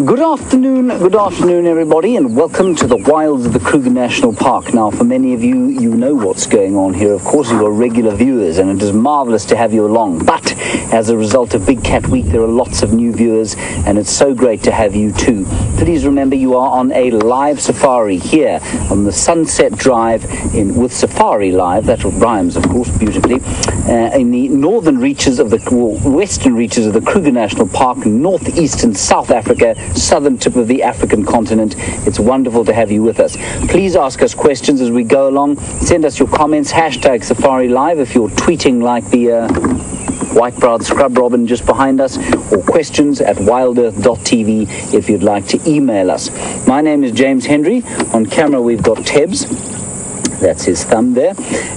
Good afternoon everybody, and welcome to the wilds of the Kruger National Park. Now, for many of you, you know what's going on here. Of course, you are regular viewers, and it is marvelous to have you along. But as a result of Big Cat Week, there are lots of new viewers, and it's so great to have you too. Please remember, you are on a live safari here on the Sunset Drive with Safari Live. That rhymes, of course, beautifully. In the northern reaches of the western reaches of the Kruger National Park, northeastern South Africa, southern tip of the African continent. It's wonderful to have you with us. Please ask us questions as we go along. Send us your comments, hashtag Safari Live if you're tweeting like the white-browed scrub robin just behind us, or questions at WildEarthTV if you'd like to email us. My name is James Henry. On camera we've got Tebs. That's his thumb there.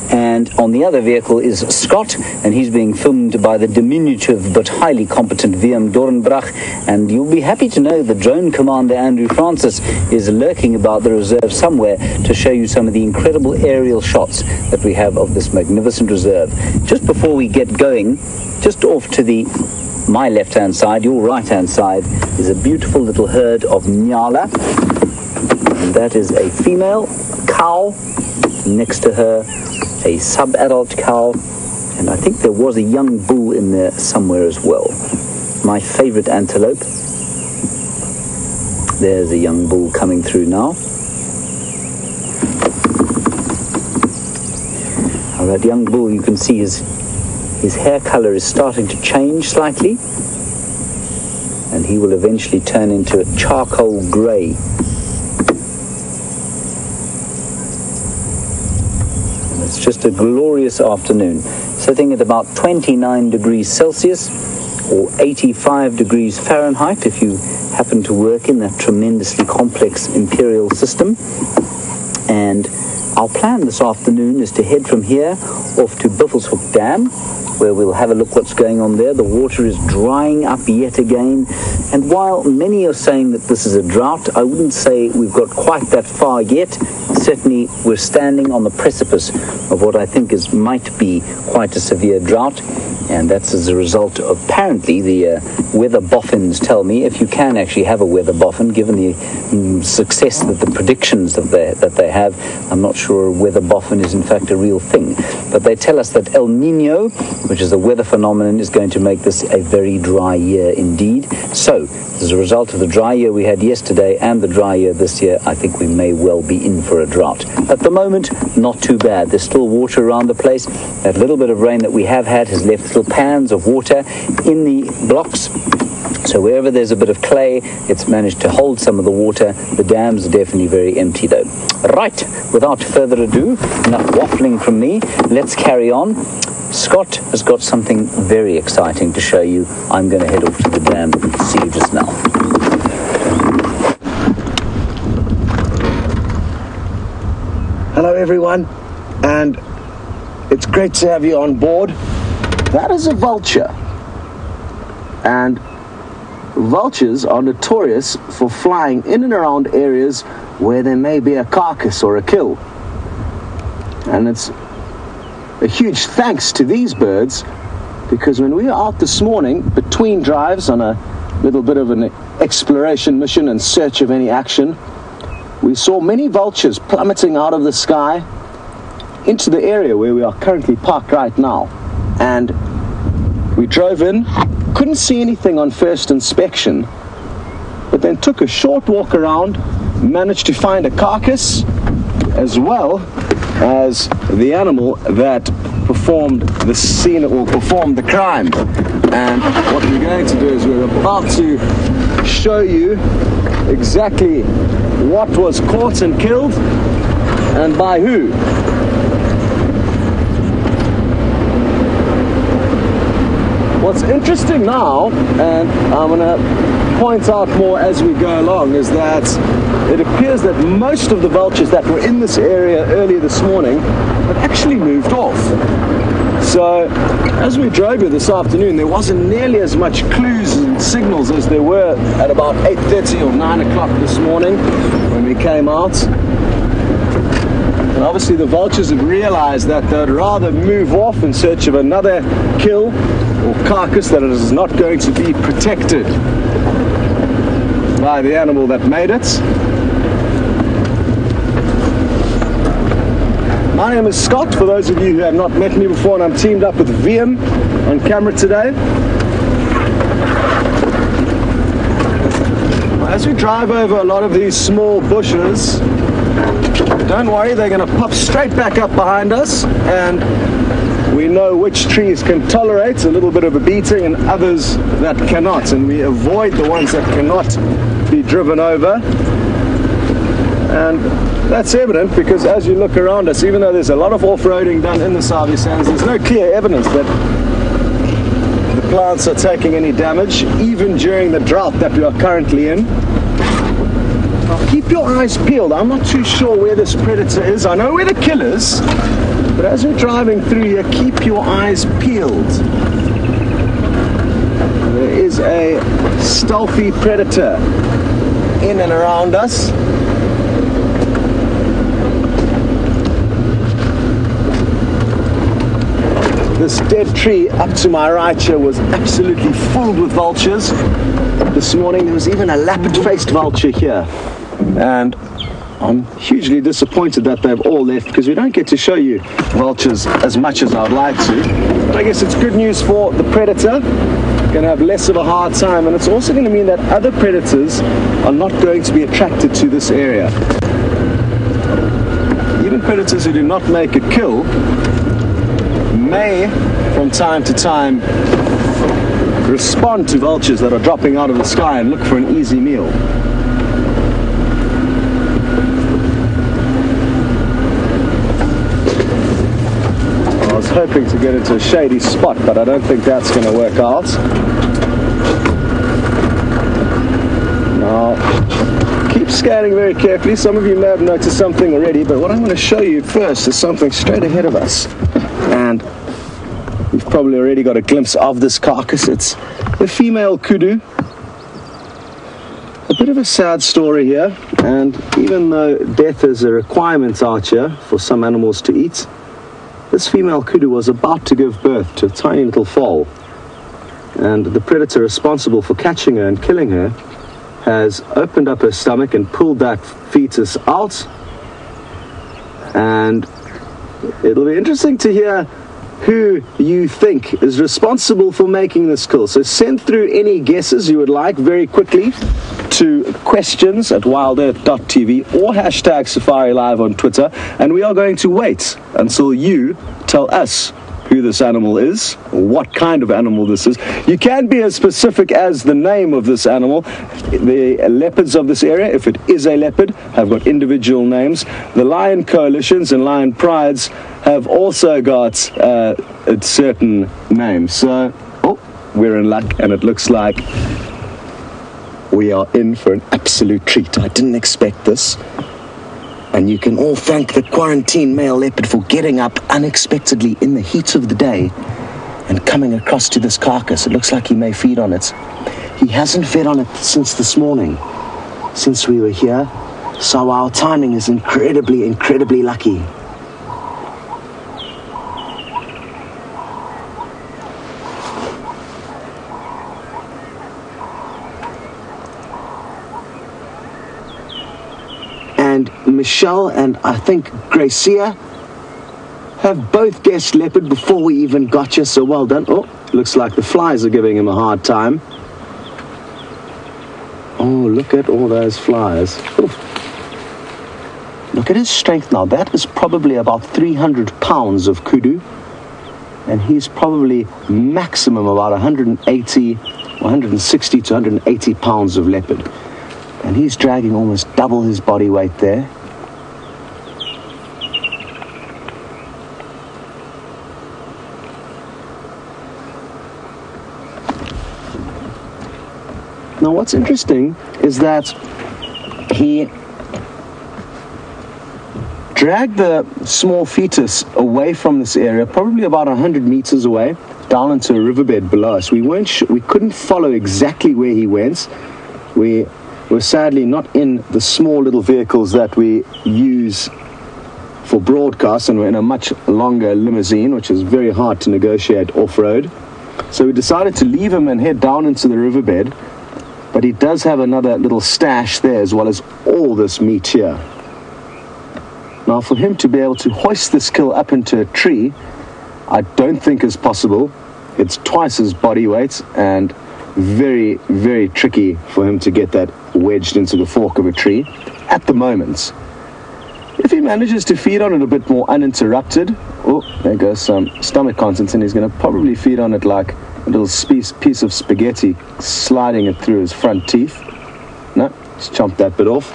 And on the other vehicle is Scott, and he's being filmed by the diminutive but highly competent VM Dorenbrach. And you'll be happy to know the drone commander Andrew Francis is lurking about the reserve somewhere to show you some of the incredible aerial shots that we have of this magnificent reserve. Just before we get going, just off to my left-hand side, your right-hand side, is a beautiful little herd of Nyala. And that is a female cow. Next to her, a sub-adult cow, and I think there was a young bull in there somewhere as well. My favorite antelope. There's a young bull coming through now. Now that young bull, you can see his hair color is starting to change slightly, and he will eventually turn into a charcoal gray. It's just a glorious afternoon, sitting at about 29 degrees Celsius or 85 degrees Fahrenheit if you happen to work in that tremendously complex imperial system. And our plan this afternoon is to head from here off to Buffelshoek Dam, where we'll have a look what's going on there. The water is drying up yet again, and while many are saying that this is a drought, I wouldn't say we've got quite that far yet. Certainly we're standing on the precipice of what I think might be quite a severe drought, and that's as a result of, apparently, the weather boffins tell me, if you can actually have a weather boffin, given the success that the predictions that they have. I'm not sure a weather boffin is in fact a real thing, but they tell us that El Nino, which is a weather phenomenon, is going to make this a very dry year indeed. So, as a result of the dry year we had yesterday and the dry year this year, I think we may well be in for a drought. At the moment, not too bad. There's still water around the place. That little bit of rain that we have had has left little pans of water in the blocks. So wherever there's a bit of clay, it's managed to hold some of the water. The dams are definitely very empty though. Right, without further ado, enough waffling from me, let's carry on. Scott has got something very exciting to show you. I'm going to head off to the dam. See you just now. Hello everyone, and it's great to have you on board. That is a vulture, and vultures are notorious for flying in and around areas where there may be a carcass or a kill, and it's a huge thanks to these birds, because when we were out this morning between drives on a little bit of an exploration mission in search of any action, we saw many vultures plummeting out of the sky into the area where we are currently parked right now. And we drove in, couldn't see anything on first inspection, but then took a short walk around, managed to find a carcass as well as the animal that performed the scene, or performed the crime. And what we're going to do is we're about to show you exactly what was caught and killed and by who. What's interesting now, and I'm going to point out more as we go along, is that it appears that most of the vultures that were in this area earlier this morning have actually moved off. So as we drove here this afternoon, there wasn't nearly as much clues and signals as there were at about 8:30 or 9 o'clock this morning when we came out. And obviously the vultures have realized that they'd rather move off in search of another kill or carcass that is not going to be protected. by the animal that made it. My name is Scott, for those of you who have not met me before, and I'm teamed up with VM on camera today. As we drive over a lot of these small bushes, don't worry, they're going to pop straight back up behind us, and we know which trees can tolerate a little bit of a beating and others that cannot, and we avoid the ones that cannot be driven over. And that's evident because as you look around us, even though there's a lot of off-roading done in the Sabi Sands, there's no clear evidence that the plants are taking any damage, even during the drought that we are currently in. Now, keep your eyes peeled. I'm not too sure where this predator is. I know where the kill is, but as we're driving through here, keep your eyes peeled. There is a stealthy predator in and around us. This dead tree up to my right here was absolutely filled with vultures. This morning there was even a lappet-faced vulture here. And I'm hugely disappointed that they've all left because we don't get to show you vultures as much as I'd like to. But I guess it's good news for the predator. Going to have less of a hard time, and it's also going to mean that other predators are not going to be attracted to this area. Even predators who do not make a kill may, from time to time, respond to vultures that are dropping out of the sky and look for an easy meal. I was hoping to get into a shady spot, but I don't think that's going to work out. Now, keep scanning very carefully. Some of you may have noticed something already, but what I'm going to show you first is something straight ahead of us. And you've probably already got a glimpse of this carcass. It's the female kudu. A bit of a sad story here, and even though death is a requirement out here for some animals to eat, this female kudu was about to give birth to a tiny little foal, and the predator responsible for catching her and killing her has opened up her stomach and pulled that fetus out. And it'll be interesting to hear who you think is responsible for making this kill. So send through any guesses you would like very quickly to questions@WildEarthTV or hashtag Safari Live on Twitter, and we are going to wait until you tell us who this animal is, or what kind of animal this is. You can be as specific as the name of this animal. The leopards of this area, if it is a leopard, have got individual names. The lion coalitions and lion prides have also got certain names. So, we're in luck, and it looks like we are in for an absolute treat. I didn't expect this. And you can all thank the quarantine male leopard for getting up unexpectedly in the heat of the day and coming across to this carcass. It looks like he may feed on it. He hasn't fed on it since this morning, since we were here. So our timing is incredibly, incredibly lucky. And Michelle and I think Gracia have both guessed leopard before we even got you, so well done. Oh, looks like the flies are giving him a hard time. Oh, look at all those flies. Oof. Look at his strength now. That is probably about 300 pounds of kudu, and he's probably maximum about 180, 160 to 180 pounds of leopard. And he's dragging almost double his body weight there. Now what's interesting is that he dragged the small fetus away from this area, probably about 100 meters away, down into a riverbed below us. We couldn't follow exactly where he went. We were sadly not in the small little vehicles that we use for broadcast, and we're in a much longer limousine, which is very hard to negotiate off-road. So we decided to leave him and head down into the riverbed. but he does have another little stash there, as well as all this meat here. Now, for him to be able to hoist this kill up into a tree, I don't think is possible. It's twice his body weight, and very, very tricky for him to get that wedged into the fork of a tree at the moment. If he manages to feed on it a bit more uninterrupted, oh, there goes some stomach contents, and he's going to probably feed on it like a little piece of spaghetti, sliding it through his front teeth. No, just chomp that bit off.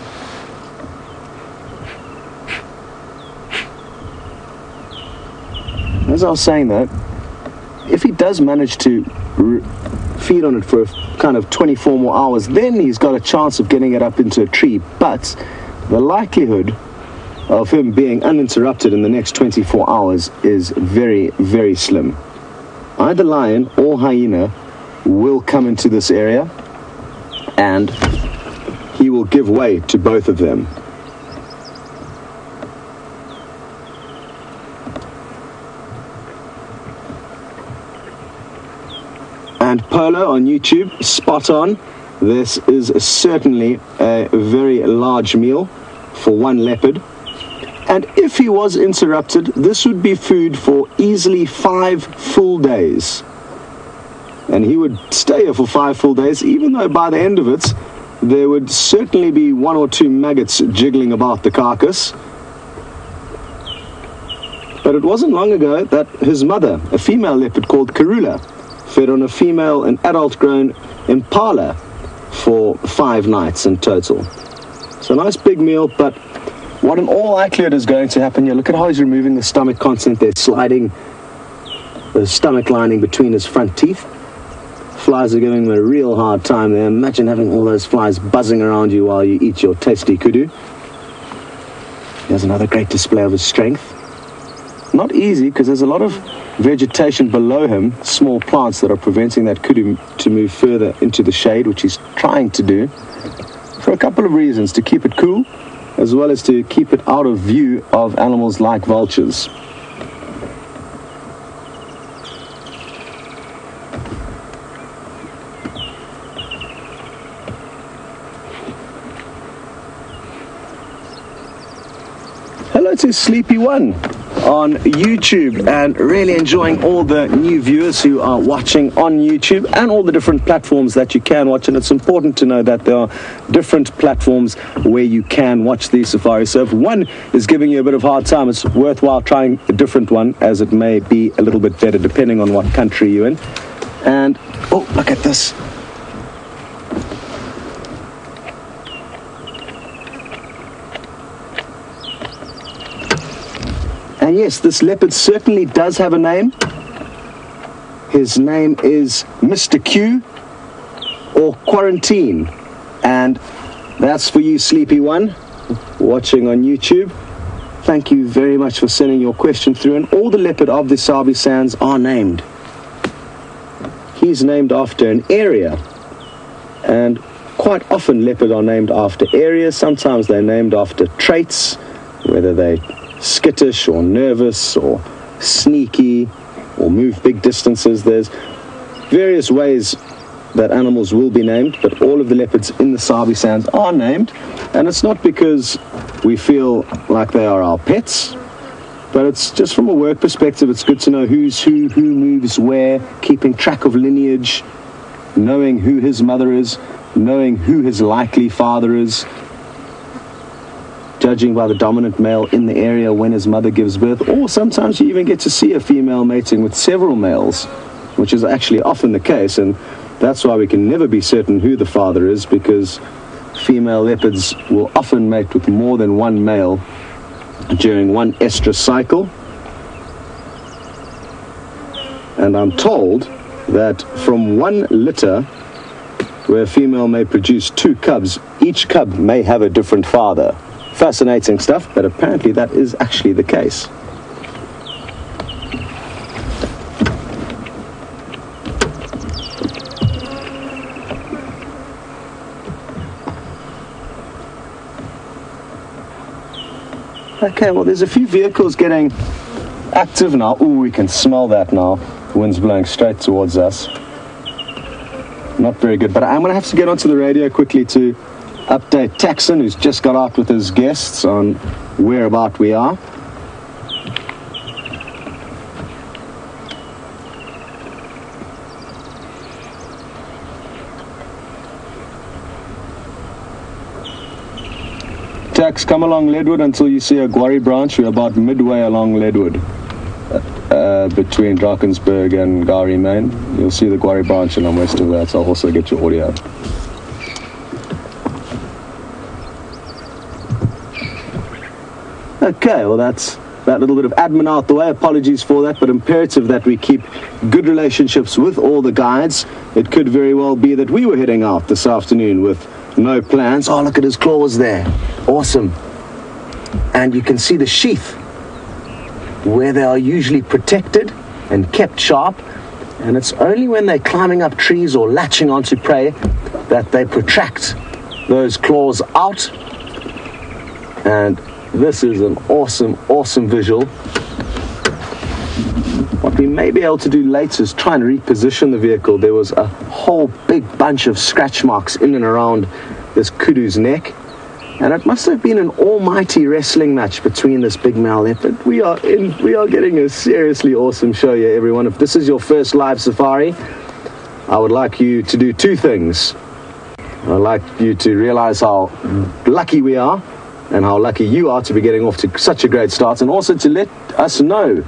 As I was saying though, if he does manage to feed on it for a kind of 24 more hours, then he's got a chance of getting it up into a tree, but the likelihood of him being uninterrupted in the next 24 hours is very, very slim. Either lion or hyena will come into this area, and he will give way to both of them. And Polo on YouTube, spot on. This is certainly a very large meal for one leopard. And if he was interrupted, this would be food for easily 5 full days. And he would stay here for 5 full days, even though by the end of it, there would certainly be 1 or 2 maggots jiggling about the carcass. But it wasn't long ago that his mother, a female leopard called Karula, fed on an adult-grown impala for 5 nights in total. So a nice big meal, but what in all likelihood is going to happen here, look at how he's removing the stomach content there, sliding the stomach lining between his front teeth. Flies are giving him a real hard time there. Imagine having all those flies buzzing around you while you eat your tasty kudu. Here's another great display of his strength. Not easy, because there's a lot of vegetation below him, small plants that are preventing that kudu to move further into the shade, which he's trying to do for a couple of reasons: to keep it cool, as well as to keep it out of view of animals like vultures. Hello to Sleepy One on YouTube, and really enjoying all the new viewers who are watching on YouTube and all the different platforms that you can watch. And it's important to know that there are different platforms where you can watch these safaris. So if one is giving you a bit of hard time, it's worthwhile trying a different one, as it may be a little bit better depending on what country you're in. And oh, look at this. And yes, this leopard certainly does have a name. His name is Mr. Q, or Quarantine. And that's for you, Sleepy One, watching on YouTube. Thank you very much for sending your question through. And all the leopard of the Sabi Sands are named. He's named after an area. And quite often leopard are named after areas. Sometimes they're named after traits, whether they skittish or nervous or sneaky or move big distances. There's various ways that animals will be named, but all of the leopards in the Sabi Sands are named, and it's not because we feel like they are our pets, but it's just from a work perspective. It's good to know who's who moves where, keeping track of lineage, knowing who his mother is, knowing who his likely father is, judging by the dominant male in the area when his mother gives birth. Or sometimes you even get to see a female mating with several males, which is actually often the case, and that's why we can never be certain who the father is, because female leopards will often mate with more than one male during one estrus cycle. And I'm told that from one litter, where a female may produce 2 cubs, each cub may have a different father. Fascinating stuff, but apparently that is actually the case. Okay, well, there's a few vehicles getting active now. Ooh, we can smell that now. The wind's blowing straight towards us. not very good. But I'm going to have to get onto the radio quickly to update Taxon, who's just got out with his guests, on whereabout we are. Tax, come along Leadwood until you see a quarry branch. We're about midway along Leadwood, between Drakensberg and Gowrie Main. You'll see the quarry branch, and I'm west of that, so I'll also get your audio. Okay, well that's that little bit of admin out the way. Apologies for that, but imperative that we keep good relationships with all the guides. It could very well be that we were heading out this afternoon with no plans. Oh, look at his claws there. Awesome. And you can see the sheath where they are usually protected and kept sharp. And it's only when they're climbing up trees or latching onto prey that they protract those claws out. And this is an awesome, awesome visual. What we may be able to do later is try and reposition the vehicle. There was a whole big bunch of scratch marks in and around this kudu's neck, and it must have been an almighty wrestling match between this big male leopard. We are getting a seriously awesome show here, everyone. If this is your first live safari, I would like you to do two things. I'd like you to realize how lucky we are and how lucky you are to be getting off to such a great start, and also to let us know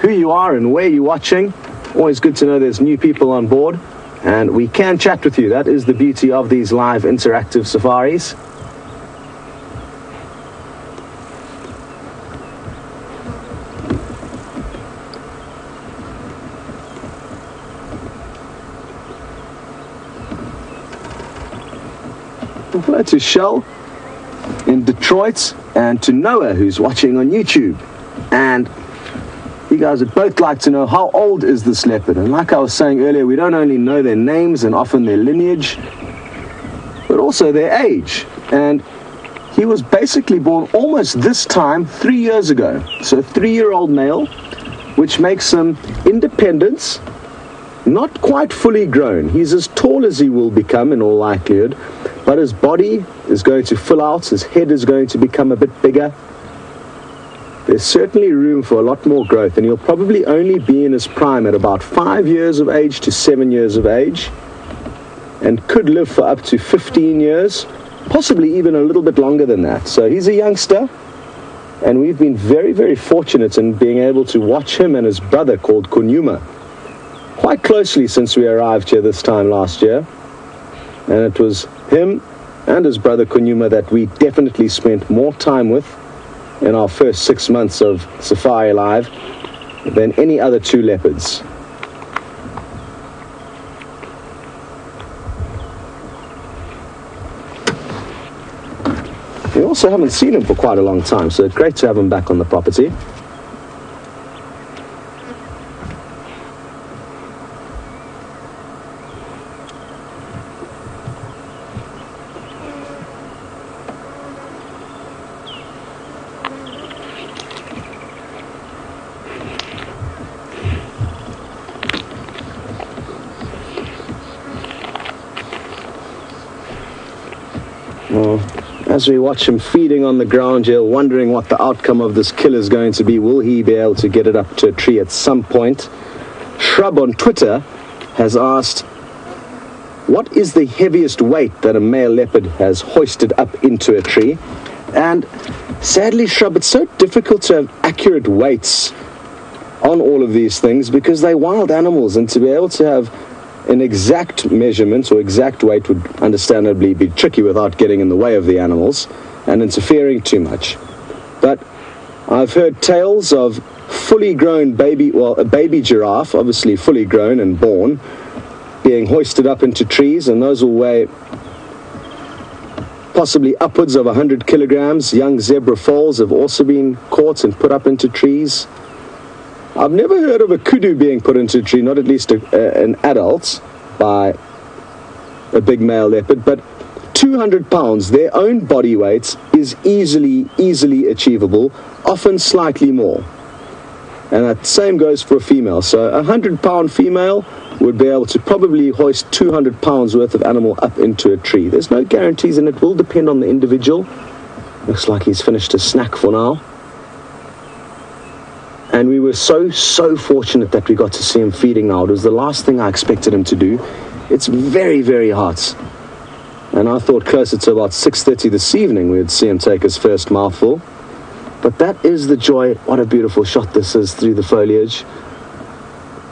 who you are and where you're watching. Always good to know there's new people on board, and we can chat with you. That is the beauty of these live interactive safaris. Hello to Shell in Detroit, and to Noah, who's watching on YouTube. And you guys would both like to know, how old is this leopard? And like I was saying earlier, we don't only know their names and often their lineage, but also their age. And he was basically born almost this time 3 years ago. So a 3-year-old male, which makes him independent, not quite fully grown. He's as tall as he will become in all likelihood, but his body is going to fill out, his head is going to become a bit bigger. There's certainly room for a lot more growth, and he'll probably only be in his prime at about 5 years of age to 7 years of age, and could live for up to 15 years, possibly even a little bit longer than that. So he's a youngster, and we've been very, very fortunate in being able to watch him and his brother called Djuma quite closely since we arrived here this time last year. And it was him and his brother Djuma that we definitely spent more time with in our first 6 months of Safari Live than any other two leopards. We also haven't seen him for quite a long time, so it's great to have him back on the property. As we watch him feeding on the ground here, wondering what the outcome of this kill is going to be. Will he be able to get it up to a tree at some point? Shrub on Twitter has asked, what is the heaviest weight that a male leopard has hoisted up into a tree? And sadly, Shrub, it's so difficult to have accurate weights on all of these things because they're wild animals, and to be able to have an exact measurement or exact weight would understandably be tricky without getting in the way of the animals and interfering too much. But I've heard tales of fully grown a baby giraffe, obviously fully grown and born, being hoisted up into trees, and those will weigh possibly upwards of 100 kilograms. Young zebra foals have also been caught and put up into trees. I've never heard of a kudu being put into a tree, not at least an adult, by a big male leopard, but 200 pounds, their own body weight, is easily achievable, often slightly more. And that same goes for a female. So a 100-pound female would be able to probably hoist 200 pounds worth of animal up into a tree. There's no guarantees, and it will depend on the individual. Looks like he's finished his snack for now. And we were so fortunate that we got to see him feeding now. It was the last thing I expected him to do. It's very, very hot. And I thought closer to about 6:30 this evening we would see him take his first mouthful. But that is the joy. What a beautiful shot this is through the foliage.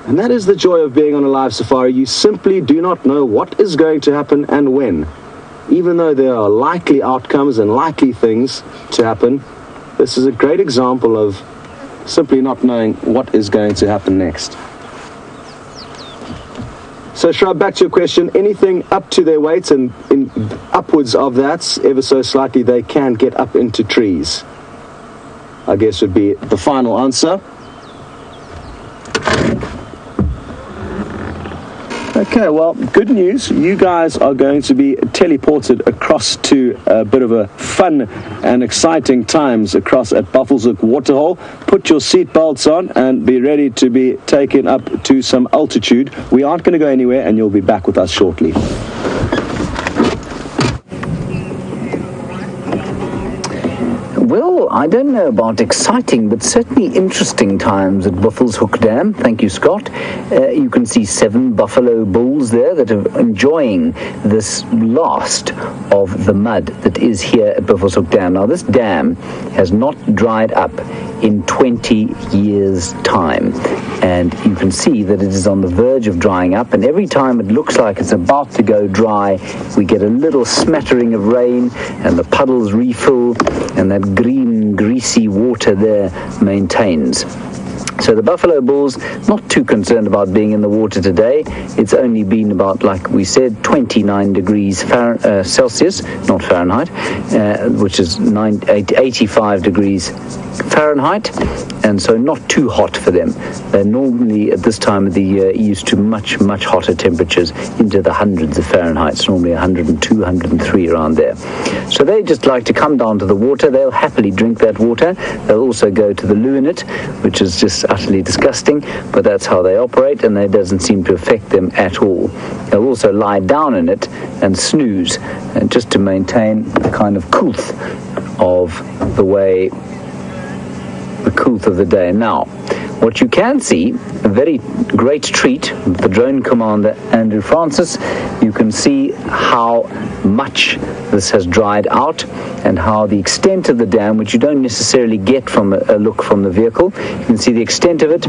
And that is the joy of being on a live safari. You simply do not know what is going to happen and when. Even though there are likely outcomes and likely things to happen, this is a great example of simply not knowing what is going to happen next. So Shrub, back to your question, anything up to their weight and upwards of that, ever so slightly, they can get up into trees, I guess would be the final answer. Okay, well, good news. You guys are going to be teleported across to a bit of a fun and exciting times across at Buffelshoek Waterhole. Put your seatbelts on and be ready to be taken up to some altitude. We aren't going to go anywhere, and you'll be back with us shortly. Well, I don't know about exciting, but certainly interesting times at Buffelshoek Dam. Thank you, Scott. You can see 7 buffalo bulls there that are enjoying this last of the mud that is here at Buffelshoek Dam. Now, this dam has not dried up in 20 years' time. And you can see that it is on the verge of drying up, and every time it looks like it's about to go dry, we get a little smattering of rain, and the puddles refill, and that green, greasy water there maintains. So the buffalo bulls, not too concerned about being in the water today. It's only been about, like we said, 29 degrees Celsius, not Fahrenheit, which is 85 degrees Fahrenheit, and so not too hot for them. They're normally at this time of the year used to much hotter temperatures, into the hundreds of Fahrenheit. It's normally 102, 103 around there. So they just like to come down to the water. They'll happily drink that water. They'll also go to the loo in it, which is just utterly disgusting, but that's how they operate, and it doesn't seem to affect them at all. They'll also lie down in it and snooze, and just to maintain the kind of coolth of the way, the coolth of the day. Now, what you can see, a very great treat, the drone commander Andrew Francis, you can see how much this has dried out and how the extent of the dam, which you don't necessarily get from a look from the vehicle, you can see the extent of it,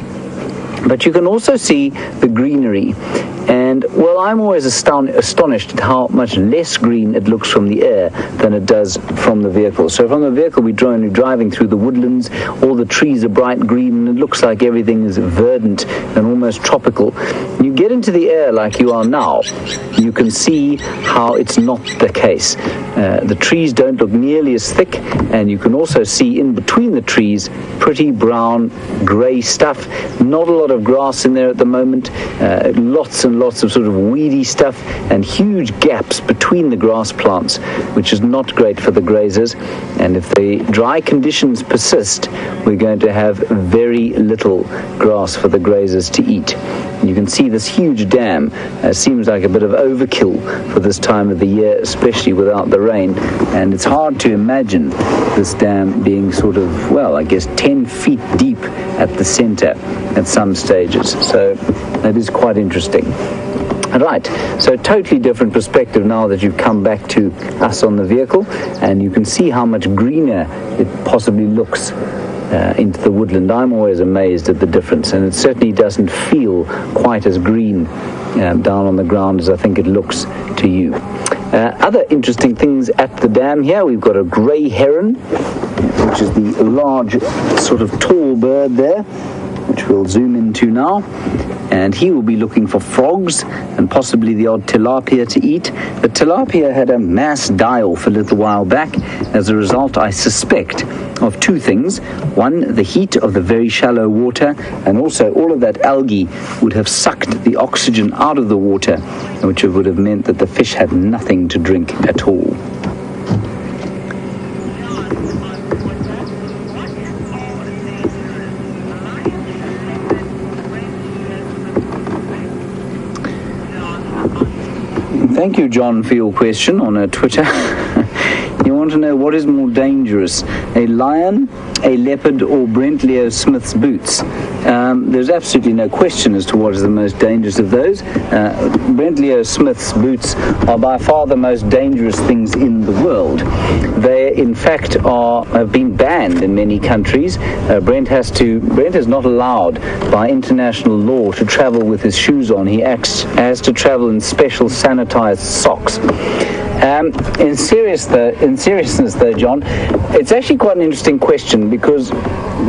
but you can also see the greenery. And, well, I'm always astonished at how much less green it looks from the air than it does from the vehicle. So from the vehicle, we're driving through the woodlands, all the trees are bright green, and it looks like everything is verdant and almost tropical. You get into the air like you are now, you can see how it's not the case. The trees don't look nearly as thick, and you can also see in between the trees pretty brown, grey stuff. Not a lot of grass in there at the moment, lots and lots of sort of weedy stuff, and huge gaps between the grass plants, which is not great for the grazers. And if the dry conditions persist, we're going to have very little grass for the grazers to eat. And you can see this huge dam seems like a bit of overkill for this time of the year, especially without the rain. And it's hard to imagine this dam being sort of, well, I guess 10 feet deep at the center at some stages. So that is quite interesting. Right, so totally different perspective now that you've come back to us on the vehicle, and you can see how much greener it possibly looks into the woodland. I'm always amazed at the difference, and it certainly doesn't feel quite as green down on the ground as I think it looks to you. Other interesting things at the dam here, we've got a grey heron, which is the large sort of tall bird there, which we'll zoom into now, and he will be looking for frogs and possibly the odd tilapia to eat. The tilapia had a mass die-off a little while back as a result, I suspect, of two things. One, the heat of the very shallow water, and also all of that algae would have sucked the oxygen out of the water, which would have meant that the fish had nothing to drink at all. Thank you, John, for your question on Twitter. You want to know what is more dangerous, a lion, a leopard, or Brent Leo Smith's boots? There's absolutely no question as to what is the most dangerous of those. Brent Leo Smith's boots are by far the most dangerous things in the world. They, in fact, have been banned in many countries. Brent is not allowed by international law to travel with his shoes on. He has to travel in special sanitized socks. In seriousness though, John, it's actually quite an interesting question, because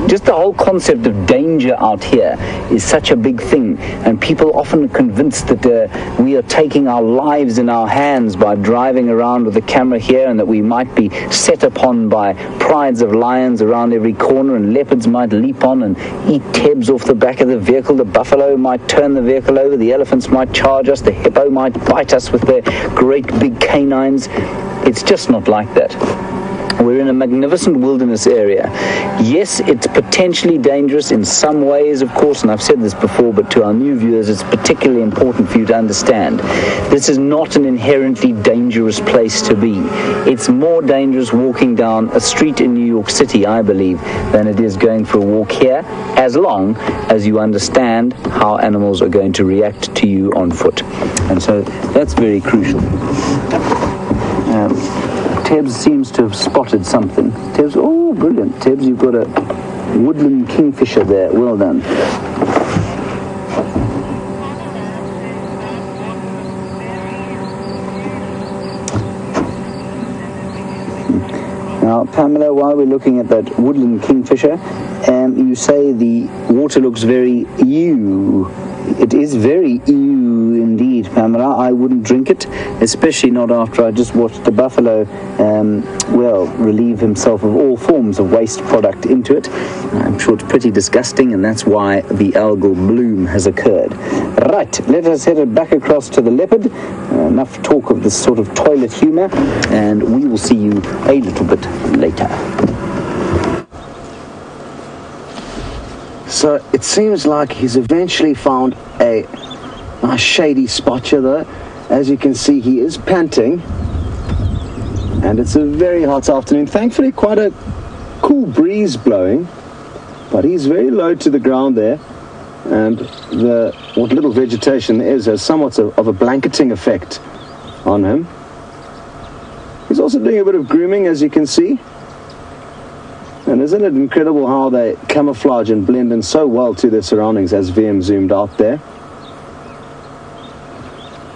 just the whole concept of danger out here is such a big thing, and people often are convinced that we are taking our lives in our hands by driving around with a camera here, and that we might be set upon by prides of lions around every corner, and leopards might leap on and eat tabs off the back of the vehicle, the buffalo might turn the vehicle over, the elephants might charge us, the hippo might bite us with their great big canines. It's just not like that. We're in a magnificent wilderness area. Yes, it's potentially dangerous in some ways, of course, and I've said this before, but to our new viewers, it's particularly important for you to understand. This is not an inherently dangerous place to be. It's more dangerous walking down a street in New York City, I believe, than it is going for a walk here, as long as you understand how animals are going to react to you on foot. And so that's very crucial. Tebs seems to have spotted something. Tebs, oh, brilliant. Tebs, you've got a woodland kingfisher there. Well done. Now, Pamela, while we're looking at that woodland kingfisher, you say the water looks very ew. It is very ew indeed, Pamela. I wouldn't drink it, especially not after I just watched the buffalo, relieve himself of all forms of waste product into it. I'm sure it's pretty disgusting, and that's why the algal bloom has occurred. Right, let us head back across to the leopard. Enough talk of this sort of toilet humor, and we will see you a little bit later. So it seems like he's eventually found a nice shady spot here, though. As you can see, he is panting, and it's a very hot afternoon. Thankfully, quite a cool breeze blowing, but he's very low to the ground there, and what little vegetation there is has somewhat of a blanketing effect on him. He's also doing a bit of grooming, as you can see. And isn't it incredible how they camouflage and blend in so well to their surroundings, as VM zoomed out there.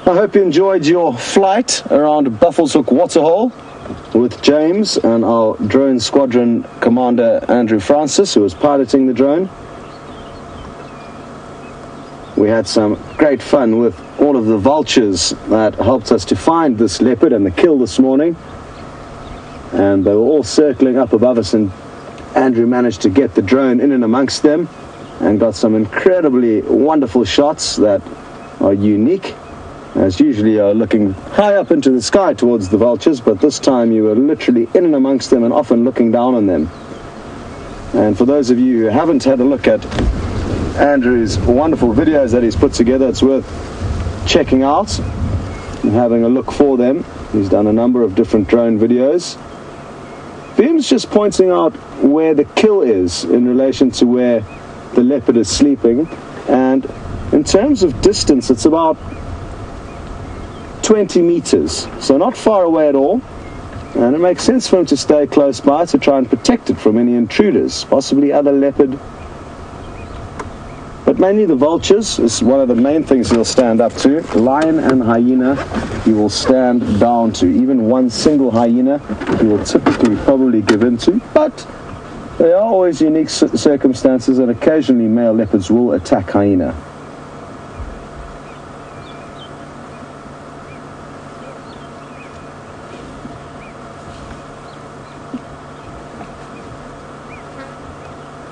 I hope you enjoyed your flight around Buffelshoek Waterhole with James and our drone squadron commander Andrew Francis, who was piloting the drone. We had some great fun with all of the vultures that helped us to find this leopard and the kill this morning. And they were all circling up above us, and Andrew managed to get the drone in and amongst them and got some incredibly wonderful shots that are unique, as usually are looking high up into the sky towards the vultures, but this time you were literally in and amongst them and often looking down on them. And for those of you who haven't had a look at Andrew's wonderful videos that he's put together, it's worth checking out and having a look for them. He's done a number of different drone videos. Beam's just pointing out where the kill is in relation to where the leopard is sleeping, and in terms of distance it's about 20 meters, so not far away at all, and it makes sense for him to stay close by to try and protect it from any intruders, possibly other leopard, but mainly the vultures is one of the main things he'll stand up to. Lion and hyena he will stand down to. Even one single hyena he will typically probably give in to, but there are always unique circumstances, and occasionally male leopards will attack hyena.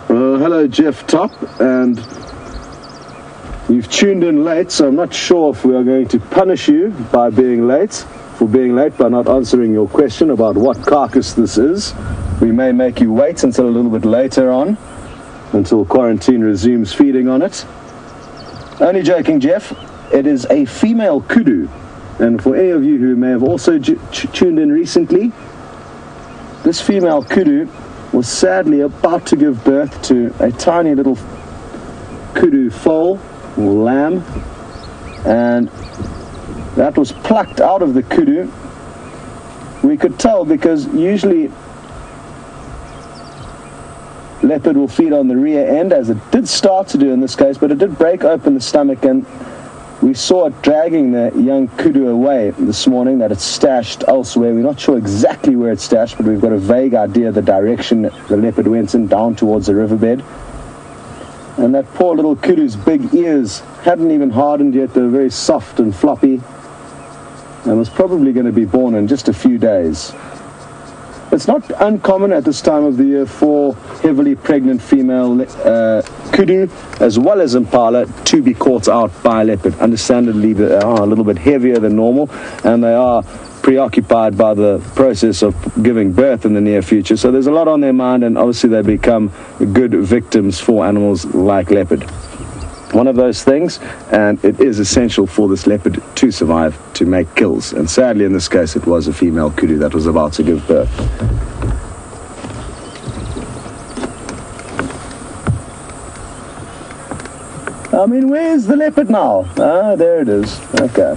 Hello Jeff Top, and you've tuned in late, so I'm not sure if we are going to punish you by being late, by not answering your question about what carcass this is. We may make you wait until a little bit later on, until quarantine resumes feeding on it. Only joking, Jeff. It is a female kudu, And for any of you who may have also tuned in recently, this female kudu was sadly about to give birth to a tiny little kudu foal or lamb, and that was plucked out of the kudu. We could tell because usually leopard will feed on the rear end, as it did start to do in this case, but it did break open the stomach, and we saw it dragging the young kudu away this morning, that it's stashed elsewhere. We're not sure exactly where it's stashed, but we've got a vague idea of the direction the leopard went in, down towards the riverbed. And that poor little kudu's big ears hadn't even hardened yet. They were very soft and floppy, and was probably going to be born in just a few days. It's not uncommon at this time of the year for heavily pregnant female kudu, as well as impala, to be caught out by leopard. Understandably, they are a little bit heavier than normal, and they are preoccupied by the process of giving birth in the near future. So there's a lot on their mind, and obviously they become good victims for animals like leopard. One of those things, and it is essential for this leopard to survive, to make kills. And sadly, in this case, it was a female kudu that was about to give birth. I mean, where's the leopard now? Ah, there it is. Okay.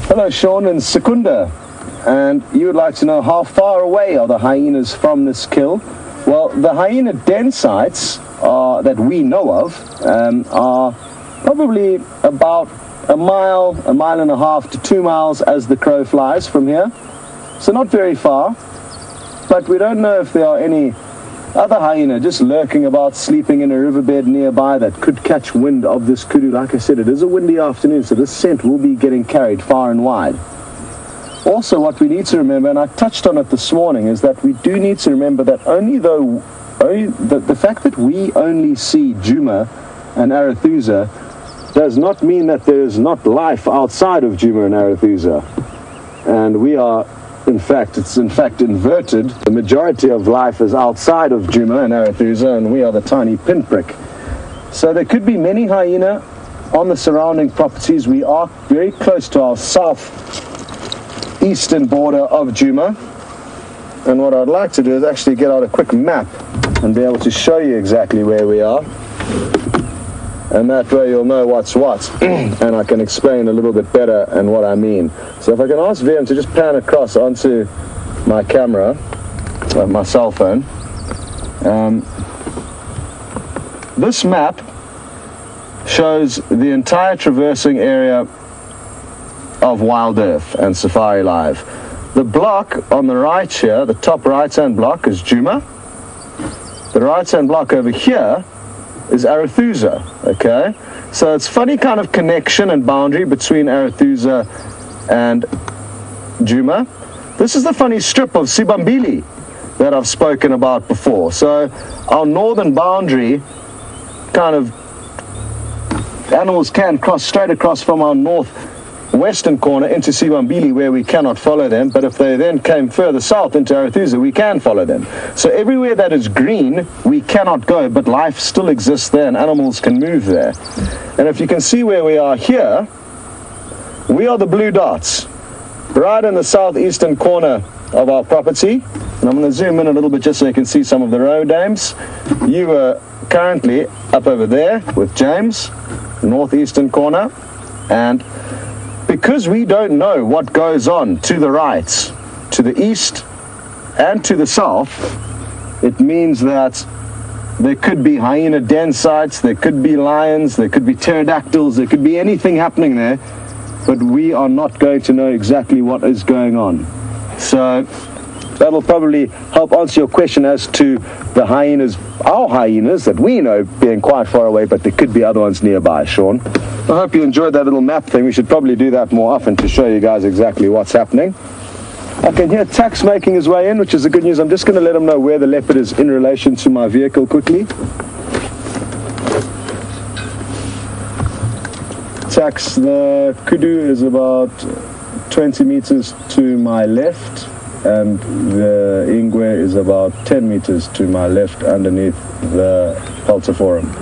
Hello, Sean and Secunda. And you would like to know how far away are the hyenas from this kill? Well, the hyena den sites that we know of are probably about a mile and a half to 2 miles as the crow flies from here. So not very far, but we don't know if there are any other hyena just lurking about, sleeping in a riverbed nearby that could catch wind of this kudu. Like I said, it is a windy afternoon, so this scent will be getting carried far and wide. Also, what we need to remember, and I touched on it this morning, is that we do need to remember that the fact that we only see Djuma and Arathusa does not mean that there is not life outside of Djuma and Arathusa. And we are, it's in fact inverted. The majority of life is outside of Djuma and Arathusa, and we are the tiny pinprick. So there could be many hyena on the surrounding properties. We are very close to our southeastern border of Djuma, and what I'd like to do is actually get out a quick map and be able to show you exactly where we are, and that way you'll know what's what and I can explain a little bit better and what I mean. So if I can ask VM to just pan across onto my camera, my cell phone. This map shows the entire traversing area of Wild Earth and Safari Live. The block on the right here, the top right-hand block, is Djuma. The right-hand block over here is Arathusa, okay? So it's funny kind of connection and boundary between Arathusa and Djuma. This is the funny strip of Sibambili that I've spoken about before. So our northern boundary, kind of, animals can cross straight across from our northwestern corner into Sibambili, where we cannot follow them, but if they then came further south into Arathusa, we can follow them. So everywhere that is green, we cannot go, but life still exists there and animals can move there. And if you can see where we are here, we are the blue dots, right in the southeastern corner of our property. And I'm going to zoom in a little bit just so you can see some of the road names. You are currently up over there with James, northeastern corner, and because we don't know what goes on to the right, to the east, and to the south, it means that there could be hyena den sites, there could be lions, there could be pterodactyls, there could be anything happening there, but we are not going to know exactly what is going on. So that'll probably help answer your question as to the hyenas, our hyenas that we know being quite far away, but there could be other ones nearby, Sean. I hope you enjoyed that little map thing. We should probably do that more often to show you guys exactly what's happening. I can hear Tax making his way in, which is the good news. I'm just going to let him know where the leopard is in relation to my vehicle quickly. Tax, the kudu is about 20 meters to my left, and the ingwe is about 10 meters to my left underneath the Peltiforum.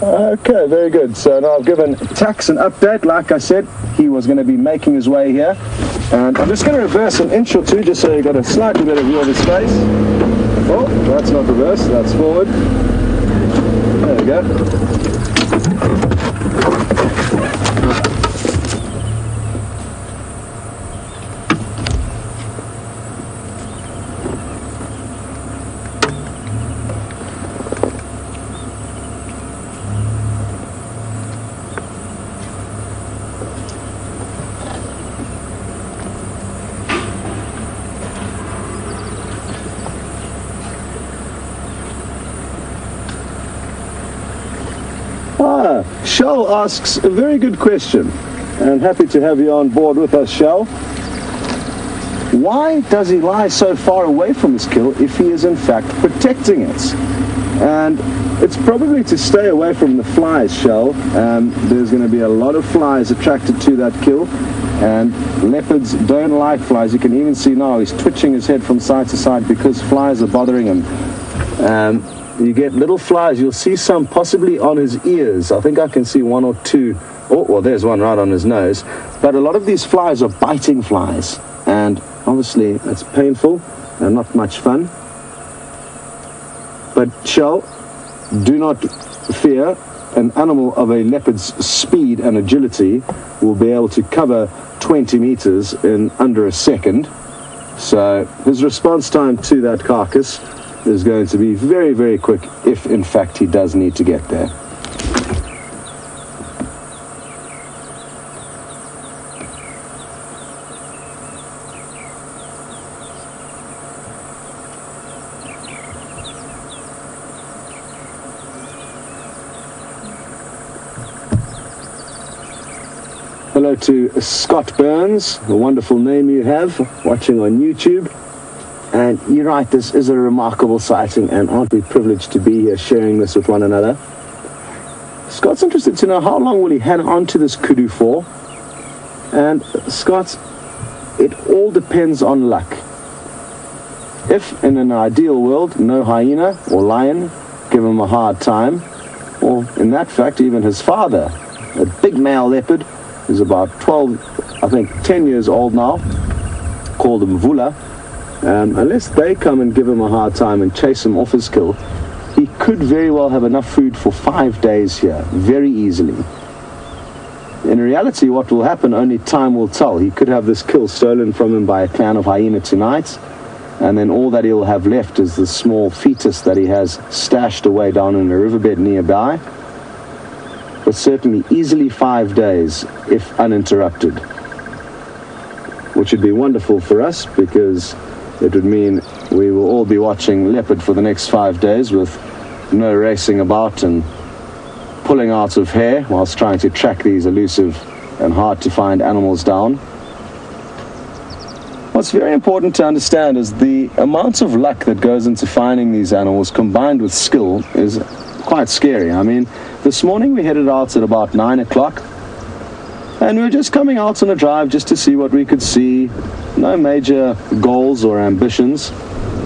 Okay, very good. So now I've given Tax an update. Like I said, he was going to be making his way here. And I'm just going to reverse an inch or two just so you got a slightly better view of his face. Oh, that's not reverse, that's forward. There we go. Shell asks a very good question, and I'm happy to have you on board with us, Shell. Why does he lie so far away from his kill if he is in fact protecting it? And it's probably to stay away from the flies, Shell. There's going to be a lot of flies attracted to that kill, and leopards don't like flies. You can even see now he's twitching his head from side to side because flies are bothering him. You get little flies. You'll see some possibly on his ears. I think I can see one or two. Oh, well, there's one right on his nose. But a lot of these flies are biting flies. And obviously, it's painful and not much fun. But Shell, do not fear. An animal of a leopard's speed and agility will be able to cover 20 meters in under a second. So his response time to that carcass is going to be very, very quick if, in fact, he does need to get there. Hello to Scott Burns, a wonderful name you have, watching on YouTube. And you're right, this is a remarkable sighting, and aren't we privileged to be here sharing this with one another? Scott's interested to know how long will he hang on to this kudu for. And Scott, it all depends on luck. If in an ideal world, no hyena or lion give him a hard time, or in that fact, even his father, a big male leopard, who's about 12, I think 10 years old now, called him Vula, unless they come and give him a hard time and chase him off his kill, he could very well have enough food for 5 days here, very easily. In reality, what will happen, only time will tell. He could have this kill stolen from him by a clan of hyena tonight, and then all that he'll have left is the small fetus that he has stashed away down in a riverbed nearby. But certainly easily 5 days, if uninterrupted. Which would be wonderful for us, because it would mean we will all be watching leopard for the next 5 days with no racing about and pulling out of hair whilst trying to track these elusive and hard to find animals down. What's very important to understand is the amount of luck that goes into finding these animals combined with skill is quite scary. I mean, this morning we headed out at about 9 o'clock. And we were just coming out on a drive just to see what we could see. No major goals or ambitions.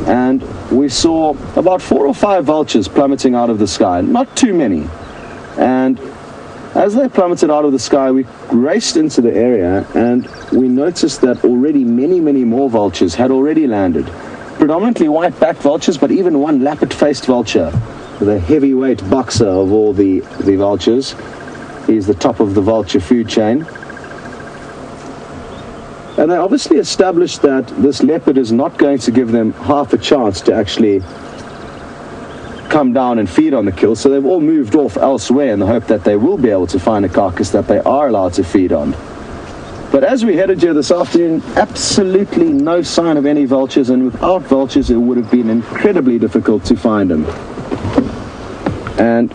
And we saw about 4 or 5 vultures plummeting out of the sky. Not too many. And as they plummeted out of the sky, we raced into the area and we noticed that already many, many more vultures had already landed. Predominantly white-backed vultures, but even one lappet-faced vulture, the heavyweight boxer of all the vultures. He's the top of the vulture food chain. And they obviously established that this leopard is not going to give them half a chance to actually come down and feed on the kill, so they've all moved off elsewhere in the hope that they will be able to find a carcass that they are allowed to feed on. But as we headed here this afternoon, absolutely no sign of any vultures, and without vultures it would have been incredibly difficult to find them. And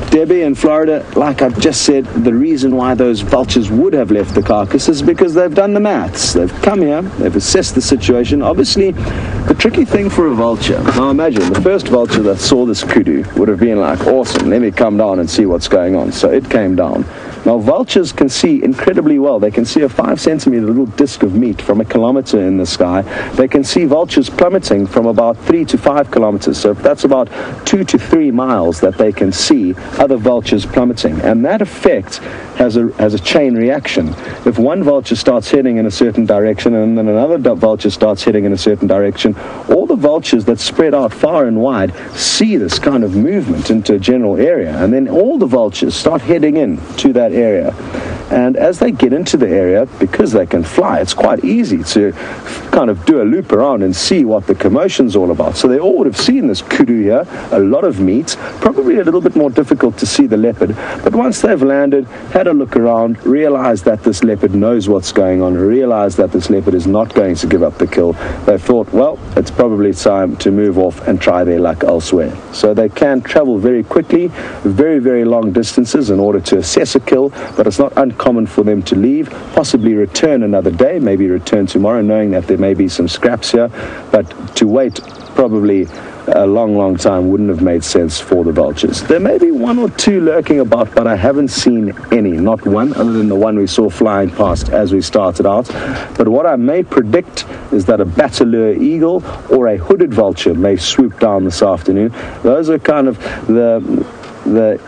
Debbie in Florida, like I've just said, the reason why those vultures would have left the carcass is because they've done the maths. They've come here, they've assessed the situation. Obviously, the tricky thing for a vulture, now imagine, the first vulture that saw this kudu would have been like, awesome, let me come down and see what's going on. So it came down. Now, vultures can see incredibly well. They can see a 5-centimeter little disc of meat from a kilometer in the sky. They can see vultures plummeting from about 3 to 5 kilometers. So that's about 2 to 3 miles that they can see other vultures plummeting. And that effect has a chain reaction. If one vulture starts heading in a certain direction and then another vulture starts heading in a certain direction, all the vultures that spread out far and wide see this kind of movement into a general area, and then all the vultures start heading in to that area. And as they get into the area, because they can fly, it's quite easy to kind of do a loop around and see what the commotion's all about. So they all would have seen this kudu here, a lot of meat, probably a little bit more difficult to see the leopard. But once they've landed, had a look around, realized that this leopard knows what's going on, realized that this leopard is not going to give up the kill, they thought, well, it's probably time to move off and try their luck elsewhere. So they can travel very quickly, very, very long distances in order to assess a kill, but it's not uncommon for them to leave, possibly return another day, maybe return tomorrow, knowing that there may be some scraps here, but to wait probably a long, long time wouldn't have made sense for the vultures. There may be one or two lurking about, but I haven't seen any, not one, other than the one we saw flying past as we started out. But what I may predict is that a battler eagle or a hooded vulture may swoop down this afternoon. Those are kind of the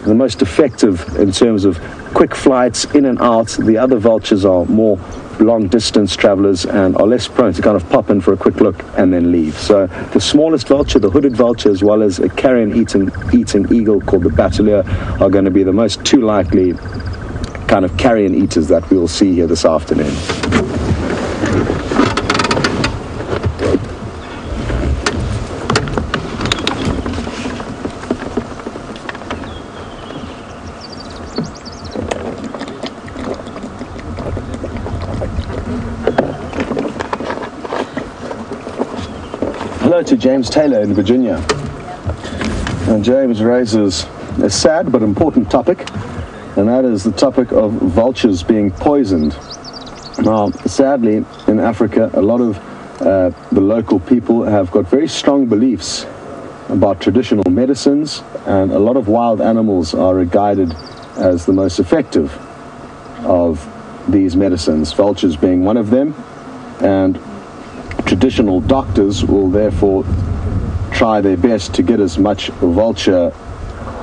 most effective in terms of quick flights in and out. The other vultures are more long distance travelers and are less prone to kind of pop in for a quick look and then leave. So the smallest vulture, the hooded vulture, as well as a carrion eating eagle called the battler, are going to be the most two likely kind of carrion eaters that we will see here this afternoon. Hello to James Taylor in Virginia. And James raises a sad but important topic, and that is the topic of vultures being poisoned. Now, sadly, in Africa, a lot of the local people have got very strong beliefs about traditional medicines, and a lot of wild animals are regarded as the most effective of these medicines, vultures being one of them, and traditional doctors will therefore try their best to get as much vulture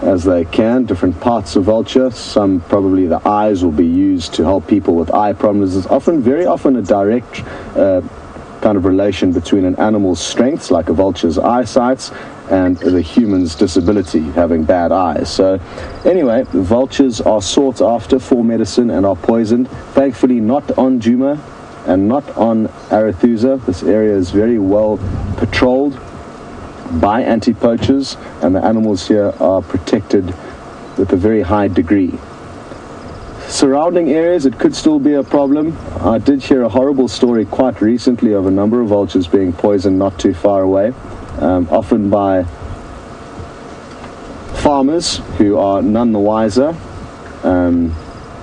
as they can, different parts of vulture. Some, probably the eyes, will be used to help people with eye problems. There's very often a direct kind of relation between an animal's strengths, like a vulture's eyesight, and the human's disability, having bad eyes. So anyway, vultures are sought after for medicine and are poisoned. Thankfully not on Djuma and not on Arathusa. This area is very well patrolled by anti-poachers, and the animals here are protected with a very high degree. Surrounding areas, it could still be a problem. I did hear a horrible story quite recently of a number of vultures being poisoned not too far away, often by farmers who are none the wiser.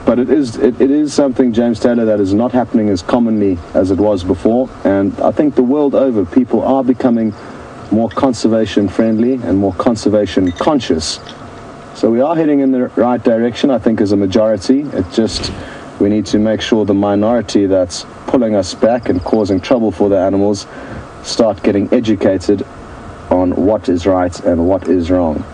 But it is something, James Taylor, that is not happening as commonly as it was before. And I think the world over, people are becoming more conservation friendly and more conservation conscious. So we are heading in the right direction, I think, as a majority. It's just we need to make sure the minority that's pulling us back and causing trouble for the animals start getting educated on what is right and what is wrong.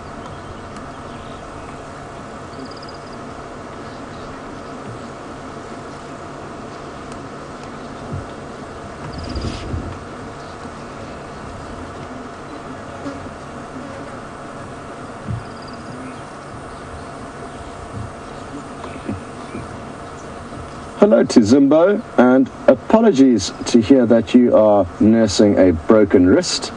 Hello to Zimbo, and apologies to hear that you are nursing a broken wrist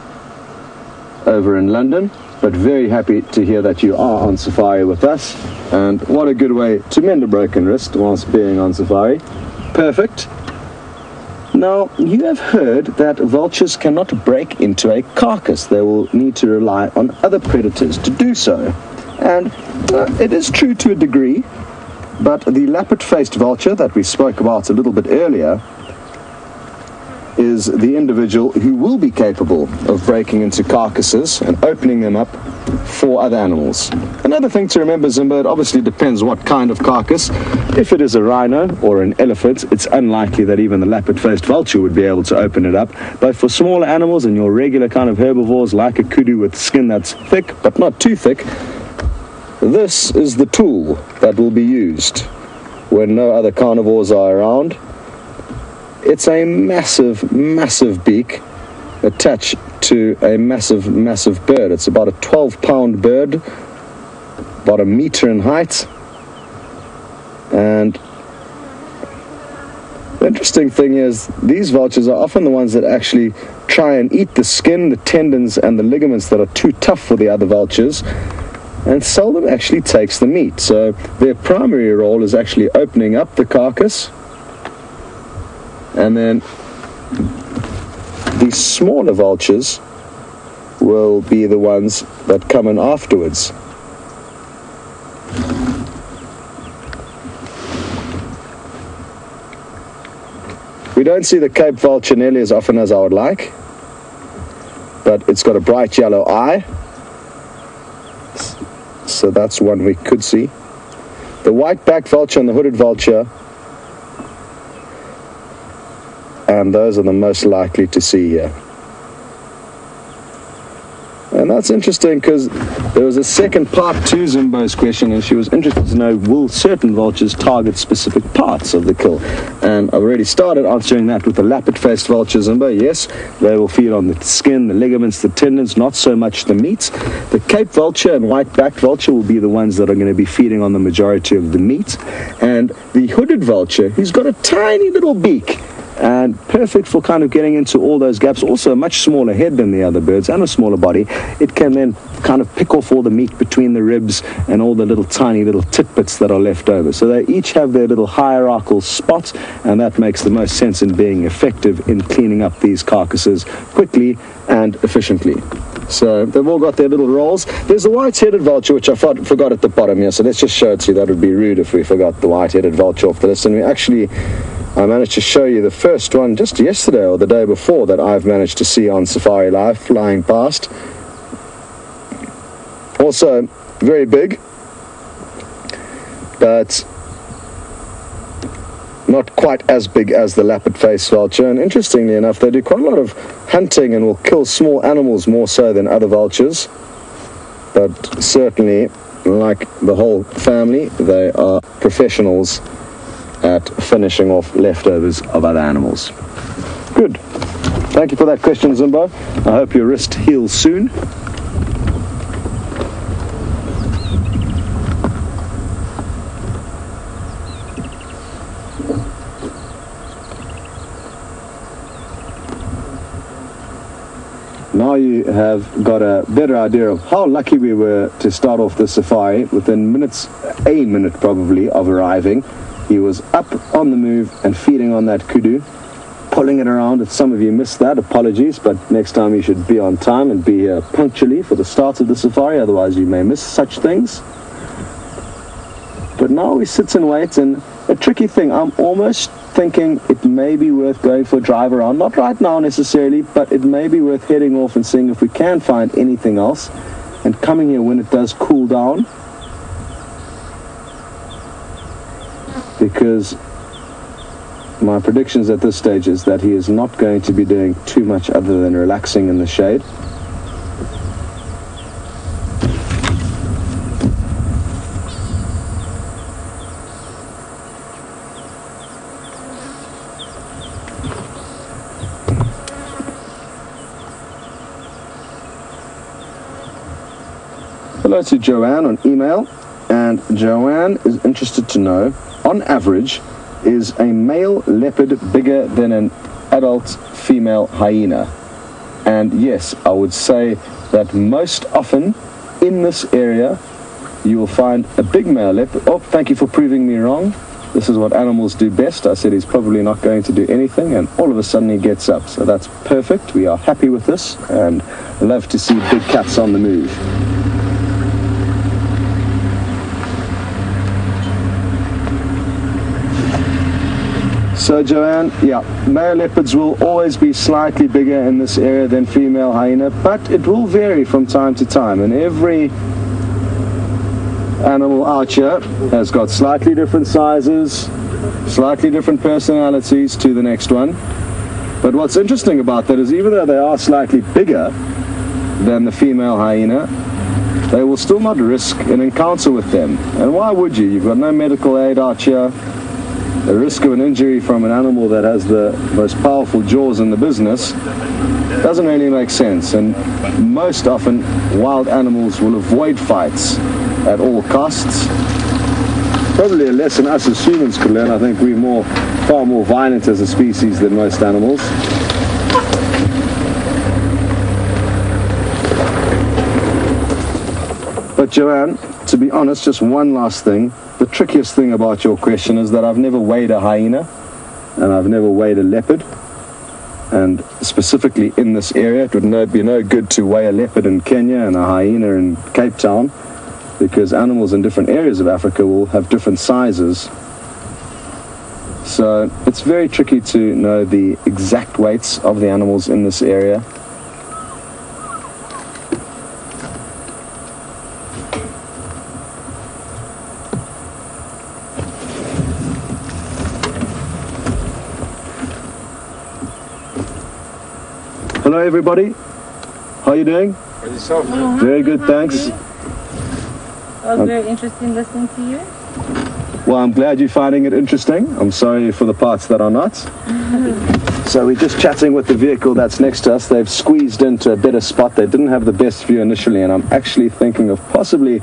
over in London, but very happy to hear that you are on safari with us. And what a good way to mend a broken wrist whilst being on safari. Perfect. Now, you have heard that vultures cannot break into a carcass. They will need to rely on other predators to do so. And it is true to a degree. But the lappet-faced vulture that we spoke about a little bit earlier is the individual who will be capable of breaking into carcasses and opening them up for other animals. Another thing to remember, Zimbo, it obviously depends what kind of carcass. If it is a rhino or an elephant, it's unlikely that even the lappet-faced vulture would be able to open it up. But for smaller animals and your regular kind of herbivores, like a kudu with skin that's thick but not too thick, this is the tool that will be used when no other carnivores are around. It's a massive, massive beak attached to a massive, massive bird. It's about a 12-pound bird, about 1 meter in height. And the interesting thing is, these vultures are often the ones that actually try and eat the skin, the tendons, and the ligaments that are too tough for the other vultures, and seldom actually takes the meat. So their primary role is actually opening up the carcass, and then these smaller vultures will be the ones that come in afterwards. We don't see the Cape vulture nearly as often as I would like, but it's got a bright yellow eye, so that's one we could see. The white-backed vulture and the hooded vulture, and those are the most likely to see here. And that's interesting because there was a second part to Zimbo's question, and she was interested to know, will certain vultures target specific parts of the kill? And I've already started answering that with the lappet-faced vulture, Zimbo. Yes, they will feed on the skin, the ligaments, the tendons, not so much the meat. The Cape vulture and white-backed vulture will be the ones that are going to be feeding on the majority of the meat. And the hooded vulture, who's got a tiny little beak, and perfect for kind of getting into all those gaps. Also a much smaller head than the other birds and a smaller body. It can then kind of pick off all the meat between the ribs and all the little tiny little tidbits that are left over. So they each have their little hierarchical spot, and that makes the most sense in being effective in cleaning up these carcasses quickly and efficiently. So they've all got their little roles. There's the white-headed vulture, which I forgot at the bottom here, so let's just show it to you. That would be rude if we forgot the white-headed vulture off the list. And I managed to show you the first one just yesterday or the day before that I've managed to see on Safari Live flying past. Also very big, but not quite as big as the lappet-faced vulture. And interestingly enough, they do quite a lot of hunting and will kill small animals more so than other vultures. But certainly, like the whole family, they are professionals at finishing off leftovers of other animals. Good. Thank you for that question, Zimbo. I hope your wrist heals soon. Now you have got a better idea of how lucky we were to start off this safari within minutes, a minute probably, of arriving. He was up on the move and feeding on that kudu, pulling it around. If some of you missed that, apologies, but next time you should be on time and be here punctually for the start of the safari, otherwise you may miss such things. But now he sits and waits, and a tricky thing, I'm almost thinking it may be worth going for a drive around, not right now necessarily, but it may be worth heading off and seeing if we can find anything else, and coming here when it does cool down. Because my predictions at this stage is that he is not going to be doing too much other than relaxing in the shade. Hello to Joanne on email, and Joanne is interested to know, on average, is a male leopard bigger than an adult female hyena? And yes, I would say that most often in this area you will find a big male leopard. Oh, thank you for proving me wrong. This is what animals do best. I said he's probably not going to do anything, and all of a sudden he gets up. So that's perfect. We are happy with this and love to see big cats on the move. So Joanne, yeah, male leopards will always be slightly bigger in this area than female hyena, but it will vary from time to time, and every animal out here has got slightly different sizes, slightly different personalities to the next one. But what's interesting about that is even though they are slightly bigger than the female hyena, they will still not risk an encounter with them. And why would you? You've got no medical aid out here. The risk of an injury from an animal that has the most powerful jaws in the business doesn't really make sense. And most often, wild animals will avoid fights at all costs. Probably a lesson us as humans could learn. I think we're far more violent as a species than most animals. But Joanne, to be honest, just one last thing. The trickiest thing about your question is that I've never weighed a hyena and I've never weighed a leopard. And specifically in this area, it would be no good to weigh a leopard in Kenya and a hyena in Cape Town, because animals in different areas of Africa will have different sizes. So it's very tricky to know the exact weights of the animals in this area. Hello everybody, how are you doing? Hello. Very good, thanks. Very interesting listening to you. Well, I'm glad you're finding it interesting. I'm sorry for the parts that are not. So we're just chatting with the vehicle that's next to us. They've squeezed into a better spot. They didn't have the best view initially, and I'm actually thinking of possibly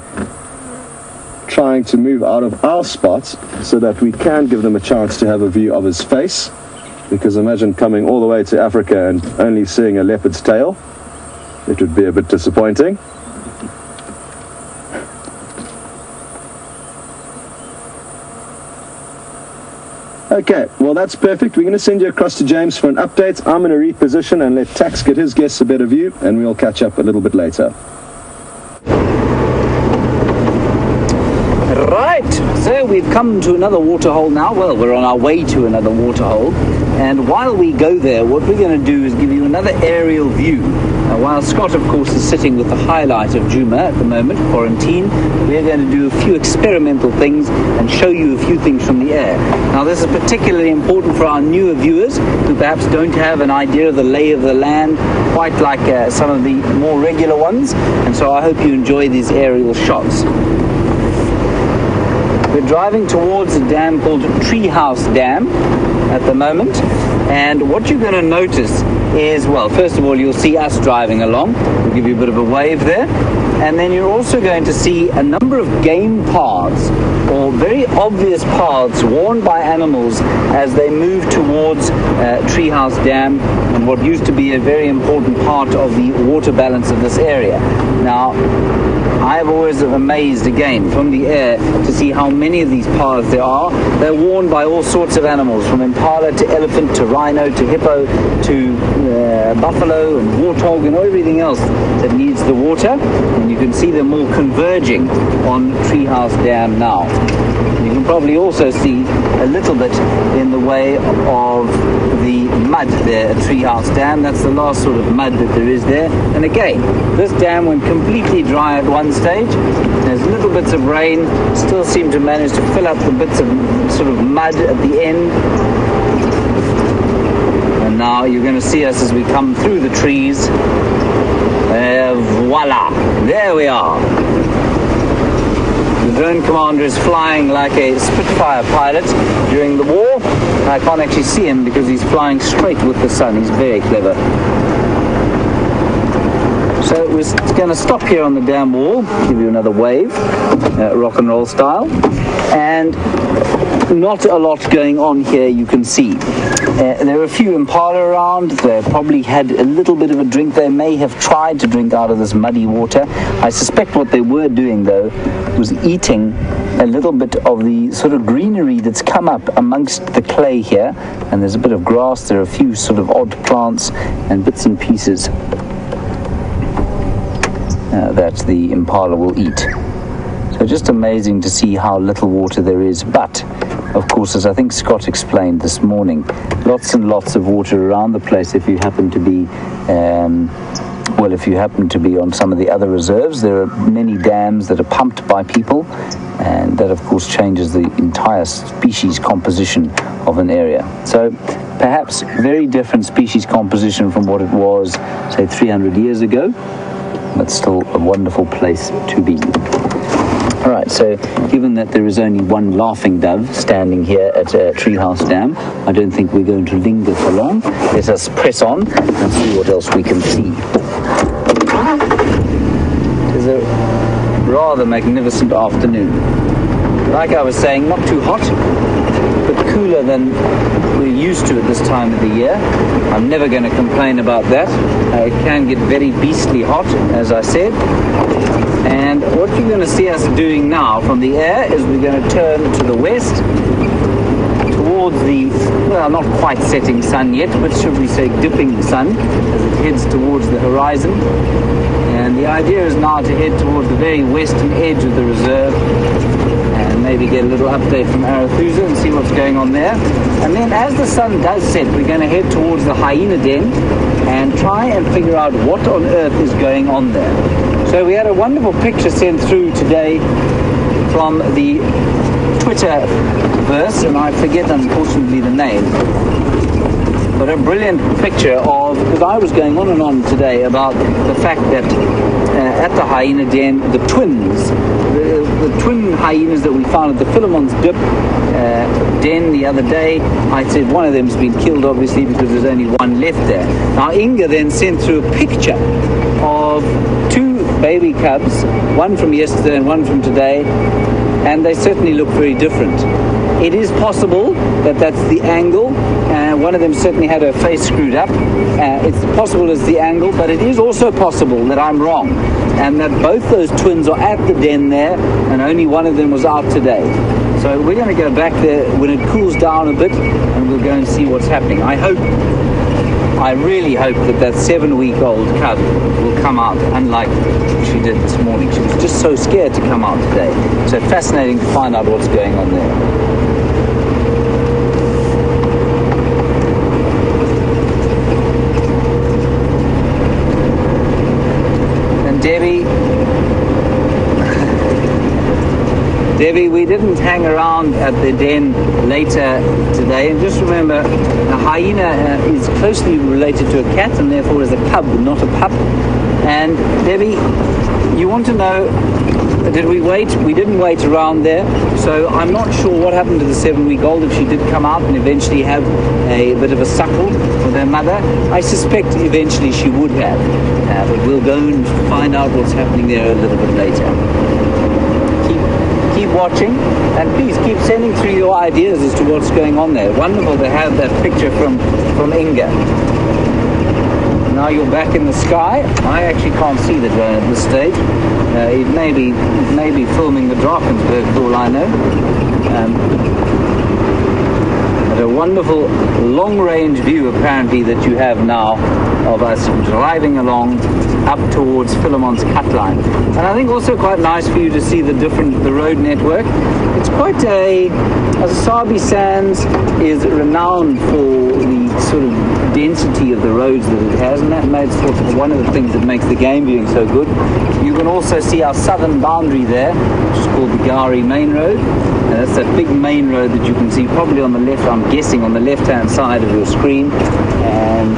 trying to move out of our spot so that we can give them a chance to have a view of his face. Because imagine coming all the way to Africa and only seeing a leopard's tail. It would be a bit disappointing. Okay, well that's perfect. We're going to send you across to James for an update. I'm going to reposition and let Tax get his guests a better view, and we'll catch up a little bit later. Right, so we've come to another waterhole now. Well, we're on our way to another waterhole. And while we go there, what we're going to do is give you another aerial view. While Scott, of course, is sitting with the highlight of Djuma at the moment, quarantine, we're going to do a few experimental things and show you a few things from the air. Now, this is particularly important for our newer viewers who perhaps don't have an idea of the lay of the land, quite like some of the more regular ones. And so I hope you enjoy these aerial shots. We're driving towards a dam called Treehouse Dam at the moment, and what you're going to notice is, well, first of all, you'll see us driving along. We'll give you a bit of a wave there, and then you're also going to see a number of game paths, or very obvious paths worn by animals as they move towards Treehouse Dam, and what used to be a very important part of the water balance of this area. Now, I've always amazed again from the air to see how many of these paths there are. They're worn by all sorts of animals, from impala to elephant to rhino to hippo to buffalo and warthog and everything else that needs the water. And you can see them all converging on Treehouse Dam now. You can probably also see a little bit in the way of the mud there at Treehouse Dam. That's the last sort of mud that there is there. And again, this dam went completely dry at one stage. There's little bits of rain, still seem to manage to fill up the bits of sort of mud at the end. And now you're going to see us as we come through the trees. Voila! There we are. The drone commander is flying like a Spitfire pilot during the war. I can't actually see him because he's flying straight with the sun. He's very clever. So we're going to stop here on the dam wall, give you another wave, rock and roll style, and not a lot going on here, you can see. There are a few impala around. They probably had a little bit of a drink. They may have tried to drink out of this muddy water. I suspect what they were doing, though, was eating a little bit of the sort of greenery that's come up amongst the clay here. And there's a bit of grass. There are a few sort of odd plants and bits and pieces that the impala will eat. So just amazing to see how little water there is. But of course, as I think Scott explained this morning, lots and lots of water around the place. If you happen to be if you happen to be on some of the other reserves, there are many dams that are pumped by people, and that of course changes the entire species composition of an area. So perhaps very different species composition from what it was, say, 300 years ago, but still a wonderful place to be. All right, so given that there is only one laughing dove standing here at Treehouse Dam, I don't think we're going to linger for long. Let us press on and see what else we can see. It is a rather magnificent afternoon. Like I was saying, not too hot, but cooler than we're used to at this time of the year. I'm never going to complain about that. It can get very beastly hot, as I said. And what you're going to see us doing now from the air is we're going to turn to the west towards the, well, not quite setting sun yet, but should we say dipping sun as it heads towards the horizon. And the idea is now to head towards the very western edge of the reserve and maybe get a little update from Arathusa and see what's going on there. And then as the sun does set, we're going to head towards the hyena den and try and figure out what on earth is going on there. So we had a wonderful picture sent through today from the Twitterverse, and I forget unfortunately the name, but a brilliant picture of, because I was going on and on today about the fact that at the hyena den, the twins, the twin hyenas that we found at the Philemon's Dip den the other day, I said one of them's been killed obviously because there's only one left there. Now Inga then sent through a picture of two baby cubs, one from yesterday and one from today, and they certainly look very different. It is possible that that's the angle. One of them certainly had her face screwed up. It's possible it's the angle, but it is also possible that I'm wrong and that both those twins are at the den there and only one of them was out today. So we're going to go back there when it cools down a bit and we'll go and see what's happening. I really hope that that 7-week-old cub will come out, unlike she did this morning. She was just so scared to come out today. So fascinating to find out what's going on there. Debbie, we didn't hang around at the den later today, and just remember, a hyena is closely related to a cat and therefore is a cub, not a pup. And Debbie, you want to know, did we wait? We didn't wait around there, so I'm not sure what happened to the 7-week-old, if she did come out and eventually have a bit of a suckle with her mother. I suspect eventually she would have, but we'll go and find out what's happening there a little bit later. Keep watching, and please keep sending through your ideas as to what's going on there. Wonderful to have that picture from Inga. Now you're back in the sky. I actually can't see the drone at this stage. It may be filming the Drakensberg for all I know. But a wonderful long-range view apparently that you have now of us driving along up towards Philemon's cut line. And I think also quite nice for you to see the road network. It's quite Asabi Sands is renowned for the sort of density of the roads that it has, and that makes one of the things that makes the game viewing so good. You can also see our southern boundary there, which is called the Gari Main Road. And that's that big main road that you can see probably on the left, I'm guessing on the left-hand side of your screen. And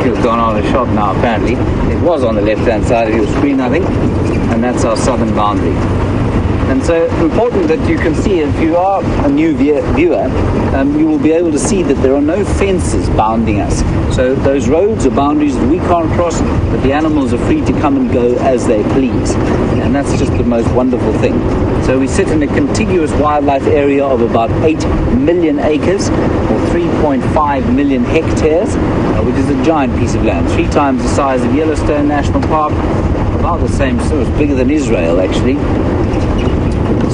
it's gone on a shot now apparently. It was on the left-hand side of your screen, I think. And that's our southern boundary. And so important that you can see, if you are a new viewer, you will be able to see that there are no fences bounding us. So those roads are boundaries that we can't cross, but the animals are free to come and go as they please. And that's just the most wonderful thing. So we sit in a contiguous wildlife area of about 8 million acres, or 3.5 million hectares, which is a giant piece of land, 3 times the size of Yellowstone National Park, about the same, so it's bigger than Israel actually.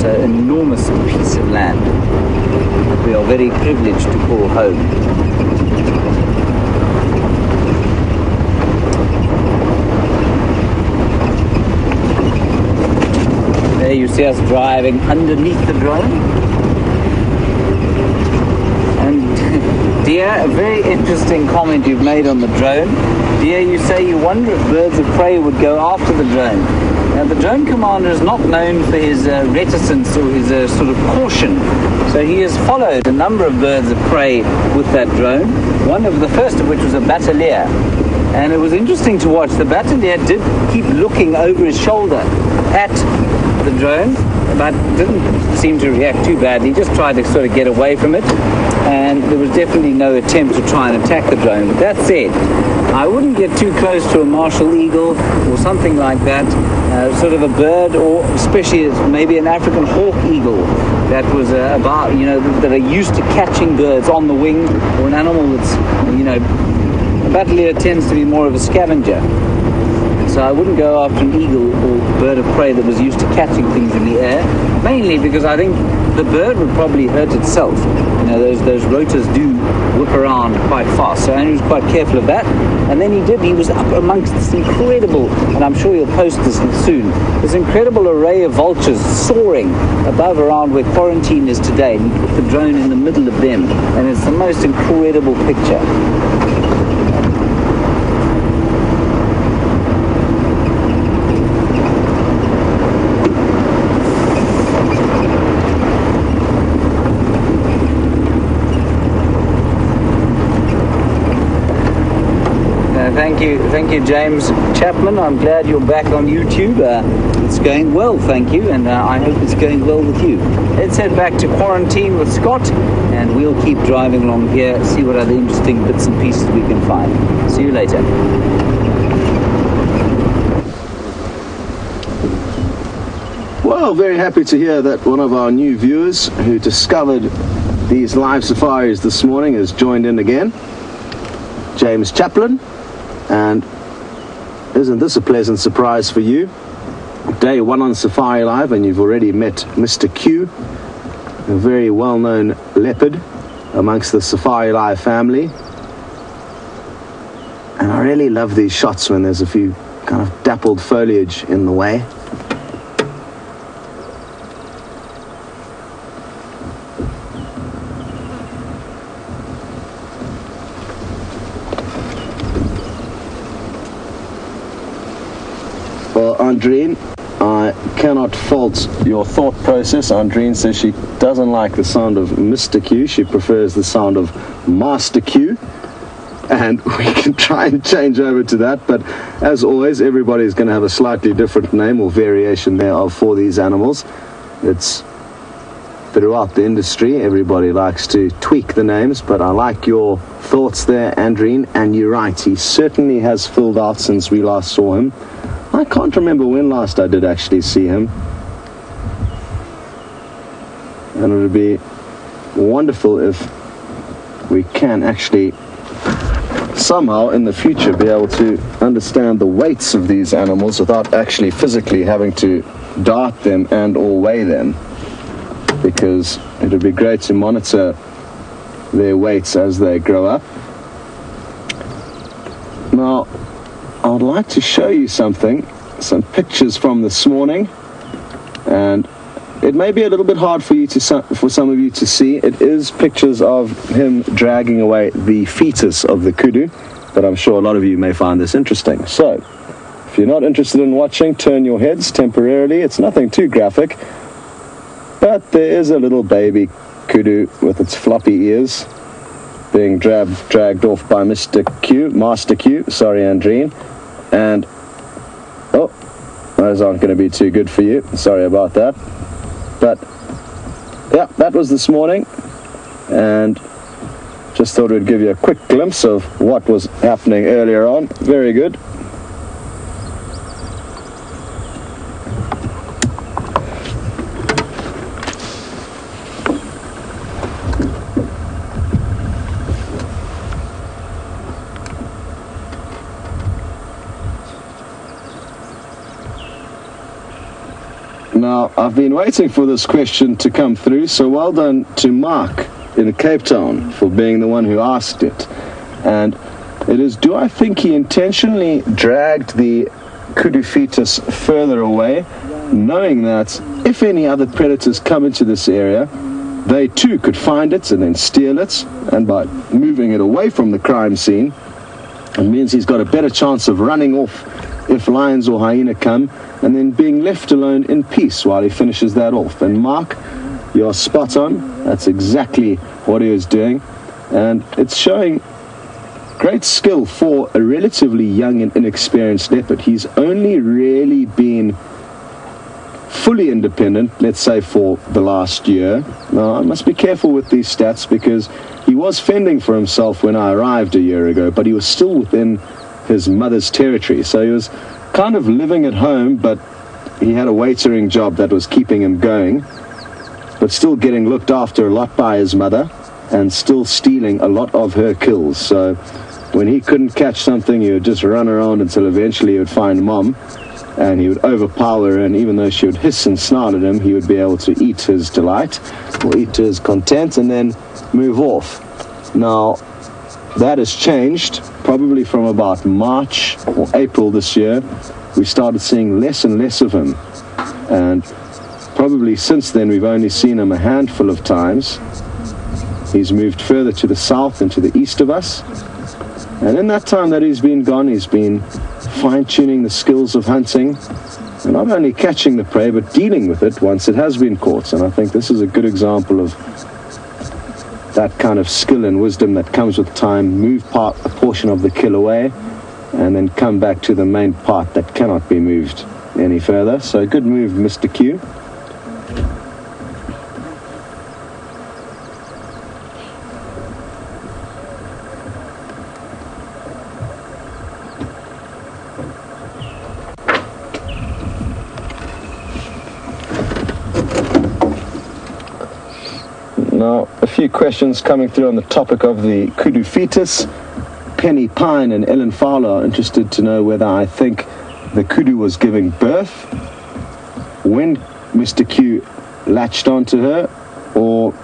So an enormous piece of land that we are very privileged to call home. There you see us driving underneath the drone. Dear, a very interesting comment you've made on the drone. Dear, you say you wonder if birds of prey would go after the drone. Now, the drone commander is not known for his reticence or his sort of caution. So he has followed a number of birds of prey with that drone. The first of which was a batelier. And it was interesting to watch. The batelier did keep looking over his shoulder at the drone, but didn't seem to react too badly. He just tried to sort of get away from it. And there was definitely no attempt to try and attack the drone. But that said, I wouldn't get too close to a martial eagle or something like that, sort of a bird, or especially maybe an African hawk eagle that was about, that are used to catching birds on the wing, or an animal that's, a batelier tends to be more of a scavenger. So I wouldn't go after an eagle or bird of prey that was used to catching things in the air, mainly because I think the bird would probably hurt itself. Those rotors do whip around quite fast, so Andrew was quite careful of that. And then he was up amongst this incredible, and I'm sure you'll post this soon, this incredible array of vultures soaring above around where quarantine is today, and he put the drone in the middle of them, and it's the most incredible picture. Thank you, James Chapman. I'm glad you're back on YouTube. It's going well, thank you, and I hope it's going well with you. Let's head back to quarantine with Scott, and we'll keep driving along here, see what other interesting bits and pieces we can find. See you later. Well, very happy to hear that one of our new viewers who discovered these live safaris this morning has joined in again. James Chaplin. And isn't this a pleasant surprise for you? Day one on Safari Live, and you've already met Mr. Q, a very well-known leopard amongst the Safari Live family. And I really love these shots when there's a few kind of dappled foliage in the way. Well, Andreen, I cannot fault your thought process. Andreen says she doesn't like the sound of Mr. Q. She prefers the sound of Master Q. And we can try and change over to that. But as always, everybody's going to have a slightly different name or variation thereof for these animals. It's throughout the industry. Everybody likes to tweak the names. But I like your thoughts there, Andreen. And you're right. He certainly has filled out since we last saw him. I can't remember when last I did actually see him. And it would be wonderful if we can actually somehow in the future be able to understand the weights of these animals without actually physically having to dart them and or weigh them. Because it would be great to monitor their weights as they grow up. Now, I would like to show you some pictures from this morning, and it may be a little bit hard for some of you to see. It is pictures of him dragging away the fetus of the kudu, but I'm sure a lot of you may find this interesting. So, if you're not interested in watching, turn your heads temporarily. It's nothing too graphic, but there is a little baby kudu with its floppy ears being dragged off by Master Q, sorry, Andreen. And, oh, those aren't going to be too good for you. Sorry about that. But, yeah, that was this morning. And just thought we'd give you a quick glimpse of what was happening earlier on. Very good. Now, I've been waiting for this question to come through, so well done to Mark in Cape Town for being the one who asked it. And it is, do I think he intentionally dragged the kudu fetus further away, knowing that if any other predators come into this area, they too could find it and then steal it, and by moving it away from the crime scene, it means he's got a better chance of running off if lions or hyena come, and then being left alone in peace while he finishes that off. And Mark, you're spot on. That's exactly what he was doing, and it's showing great skill for a relatively young and inexperienced leopard. He's only really been fully independent, let's say, for the last year. Now, I must be careful with these stats because he was fending for himself when I arrived a year ago, but he was still within his mother's territory. So he was kind of living at home, but he had a waitering job that was keeping him going, but still getting looked after a lot by his mother and still stealing a lot of her kills. So when he couldn't catch something, he would just run around until eventually he would find Mom, and he would overpower her, and even though she would hiss and snarl at him, he would be able to eat his delight, or eat to his content, and then move off. Now, that has changed, probably from about March or April this year. We started seeing less and less of him, and probably since then we've only seen him a handful of times. He's moved further to the south and to the east of us, and in that time that he's been gone, he's been fine-tuning the skills of hunting, and not only catching the prey, but dealing with it once it has been caught. And I think this is a good example of that kind of skill and wisdom that comes with time. Move a portion of the kill away, and then come back to the main part that cannot be moved any further. So good move, Mr. Q. Now, a few questions coming through on the topic of the kudu fetus. Penny Pine and Ellen Fowler are interested to know whether I think the kudu was giving birth when Mr. Q latched onto her, or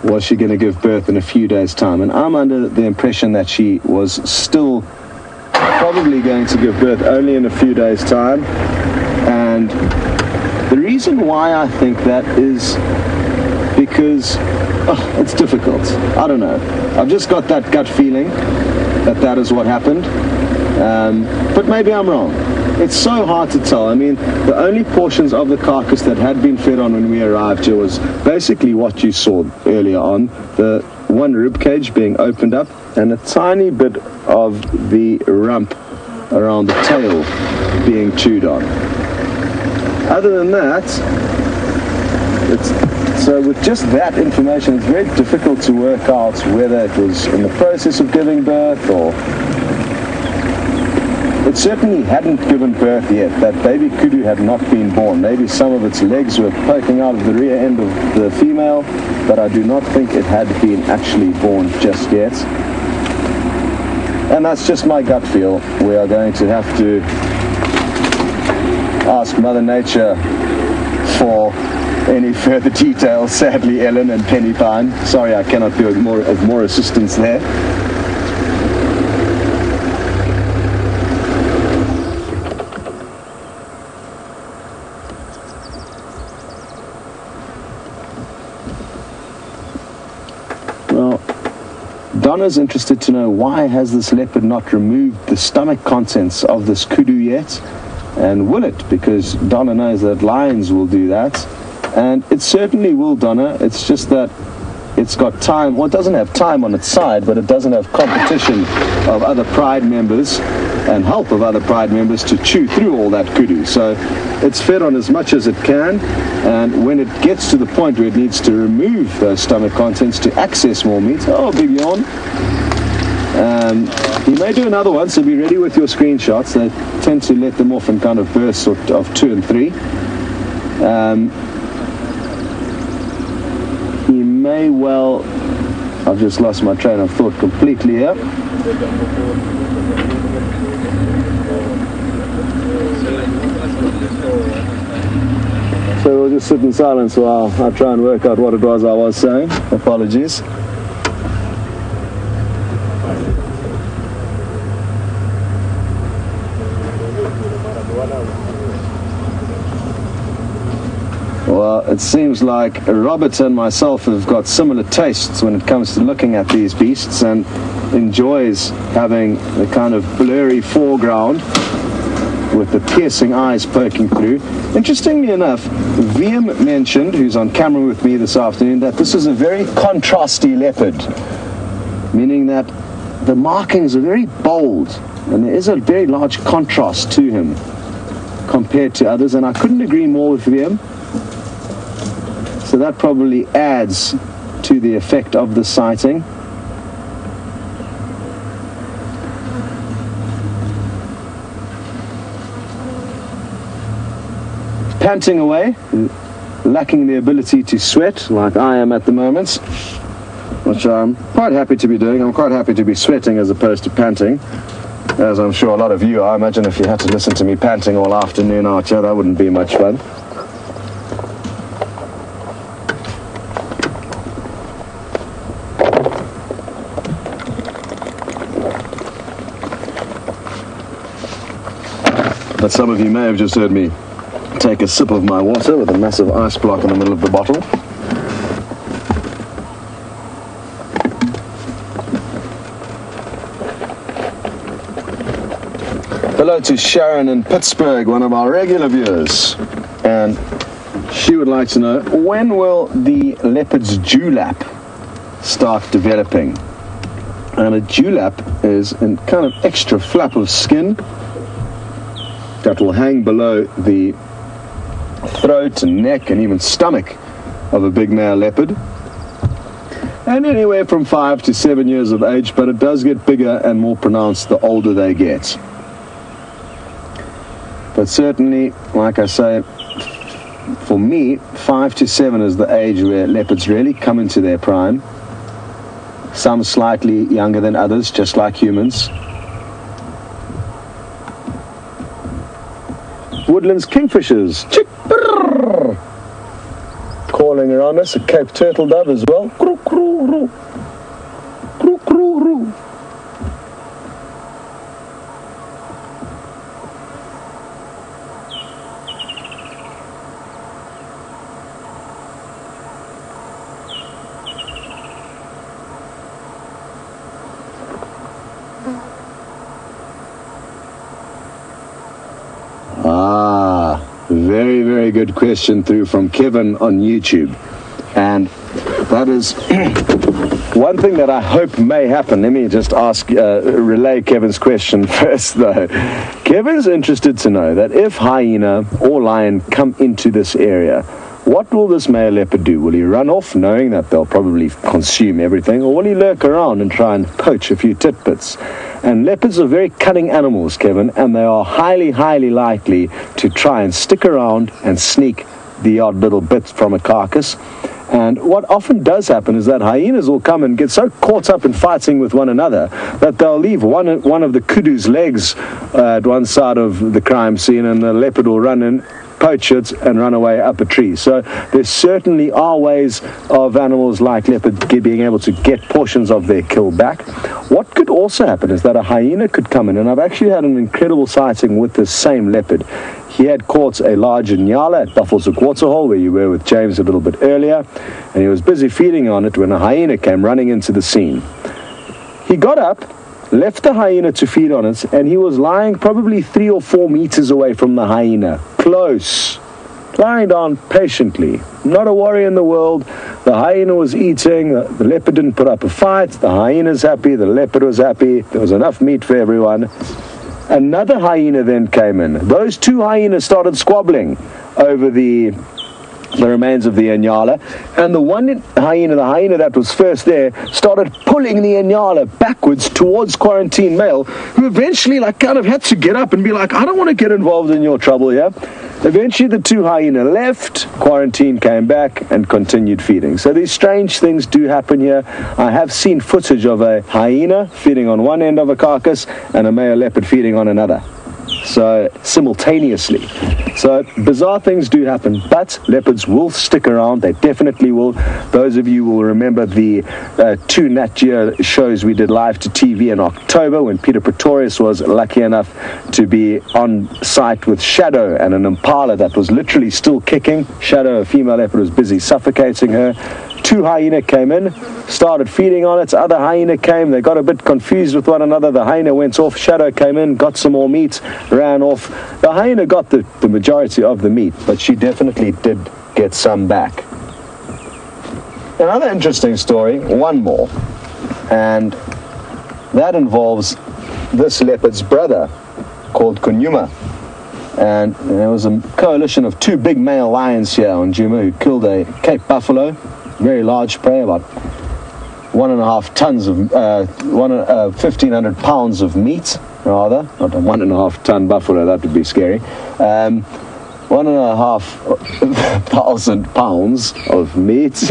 was she going to give birth in a few days' time? And I'm under the impression that she was still probably going to give birth only in a few days' time. And the reason why I think that is because it's difficult. I don't know. I've just got that gut feeling that that is what happened. But maybe I'm wrong. It's so hard to tell. I mean, the only portions of the carcass that had been fed on when we arrived here was basically what you saw earlier on, the one rib cage being opened up and a tiny bit of the rump around the tail being chewed on. Other than that, so with just that information, it's very difficult to work out whether it was in the process of giving birth, or it certainly hadn't given birth yet. That baby kudu had not been born. Maybe some of its legs were poking out of the rear end of the female, but I do not think it had been actually born just yet. And that's just my gut feel. We are going to have to ask Mother Nature for any further details, sadly, Ellen and Penny Pine. Sorry, I cannot be of more assistance there. Well, Donna's interested to know, why has this leopard not removed the stomach contents of this kudu yet? And will it? Because Donna knows that lions will do that. And it certainly will, Donna. It's just that it's got time. Well, it doesn't have time on its side, but it doesn't have competition of other pride members and help of other pride members to chew through all that kudu. So it's fed on as much as it can, and when it gets to the point where it needs to remove those stomach contents to access more meat, oh, big yawn. You may do another one, so be ready with your screenshots. They tend to let them off in kind of bursts of 2 and 3. He may well... I've just lost my train of thought completely here. So we'll just sit in silence while I try and work out what it was I was saying. Apologies. Well, it seems like Robert and myself have got similar tastes when it comes to looking at these beasts, and enjoys having the kind of blurry foreground with the piercing eyes poking through. Interestingly enough, VM mentioned, who's on camera with me this afternoon, that this is a very contrasty leopard, meaning that the markings are very bold, and there is a very large contrast to him compared to others, and I couldn't agree more with VM. So that probably adds to the effect of the sighting. Panting away, lacking the ability to sweat like I am at the moment, which I'm quite happy to be doing. I'm quite happy to be sweating as opposed to panting, as I'm sure a lot of you are. I imagine if you had to listen to me panting all afternoon, Archer, that wouldn't be much fun. But some of you may have just heard me take a sip of my water with a massive ice block in the middle of the bottle. Hello to Sharon in Pittsburgh, one of our regular viewers, and she would like to know, when will the leopard's dewlap start developing? And a dewlap is a kind of extra flap of skin that will hang below the throat and neck and even stomach of a big male leopard, and anywhere from 5 to 7 years of age, but it does get bigger and more pronounced the older they get. But certainly, like I say, for me, 5 to 7 is the age where leopards really come into their prime. Some slightly younger than others, just like humans. Woodlands kingfishers, chip-brrr, calling around us. A Cape turtle dove as well. Kroo-kroo-roo. Kroo-kroo-roo. Very, very good question through from Kevin on YouTube. And that is one thing that I hope may happen. Let me just relay Kevin's question first, though. Kevin's interested to know that if hyena or lion come into this area, what will this male leopard do? Will he run off knowing that they'll probably consume everything, or will he lurk around and try and poach a few tidbits? And leopards are very cunning animals, Kevin, and they are highly, highly likely to try and stick around and sneak the odd little bit from a carcass. And what often does happen is that hyenas will come and get so caught up in fighting with one another that they'll leave one of the kudu's legs at one side of the crime scene, and the leopard will run in, poach it, and run away up a tree. So there certainly are ways of animals like leopard being able to get portions of their kill back. What could also happen is that a hyena could come in, and I've actually had an incredible sighting with this same leopard. He had caught a large nyala at Buffelshoek Waterhole, where you were with James a little bit earlier, and he was busy feeding on it when a hyena came running into the scene. He got up, left the hyena to feed on it, and he was lying probably 3 or 4 meters away from the hyena, close, lying down patiently, not a worry in the world. The hyena was eating, the leopard didn't put up a fight, the hyena's happy, the leopard was happy, there was enough meat for everyone. Another hyena then came in. Those 2 hyenas started squabbling over the remains of the nyala, and the hyena that was first there started pulling the nyala backwards towards Quarantine Male, who eventually kind of had to get up and be like, I don't want to get involved in your trouble here. Eventually the 2 hyena left, Quarantine came back and continued feeding. So these strange things do happen here. I have seen footage of a hyena feeding on one end of a carcass and a male leopard feeding on another. so simultaneously. So bizarre things do happen, but leopards will stick around. They definitely will. Those of you will remember the 2 Nat.Geo shows we did live to TV in October when Peter Pretorius was lucky enough to be on site with Shadow and an impala that was literally still kicking. Shadow, a female leopard, was busy suffocating her. 2 hyena came in, started feeding on it. Other hyena came. They got a bit confused with one another. The hyena went off. Shadow came in, got some more meat, ran off. The hyena got the majority of the meat, but she definitely did get some back. Another interesting story, one more, and that involves this leopard's brother called Djuma. And there was a coalition of 2 big male lions here on Djuma who killed a Cape buffalo, very large prey, about 1.5 tons of 1,500 pounds of meat, rather, not a 1.5 ton buffalo, that would be scary. 1,500 pounds of meat.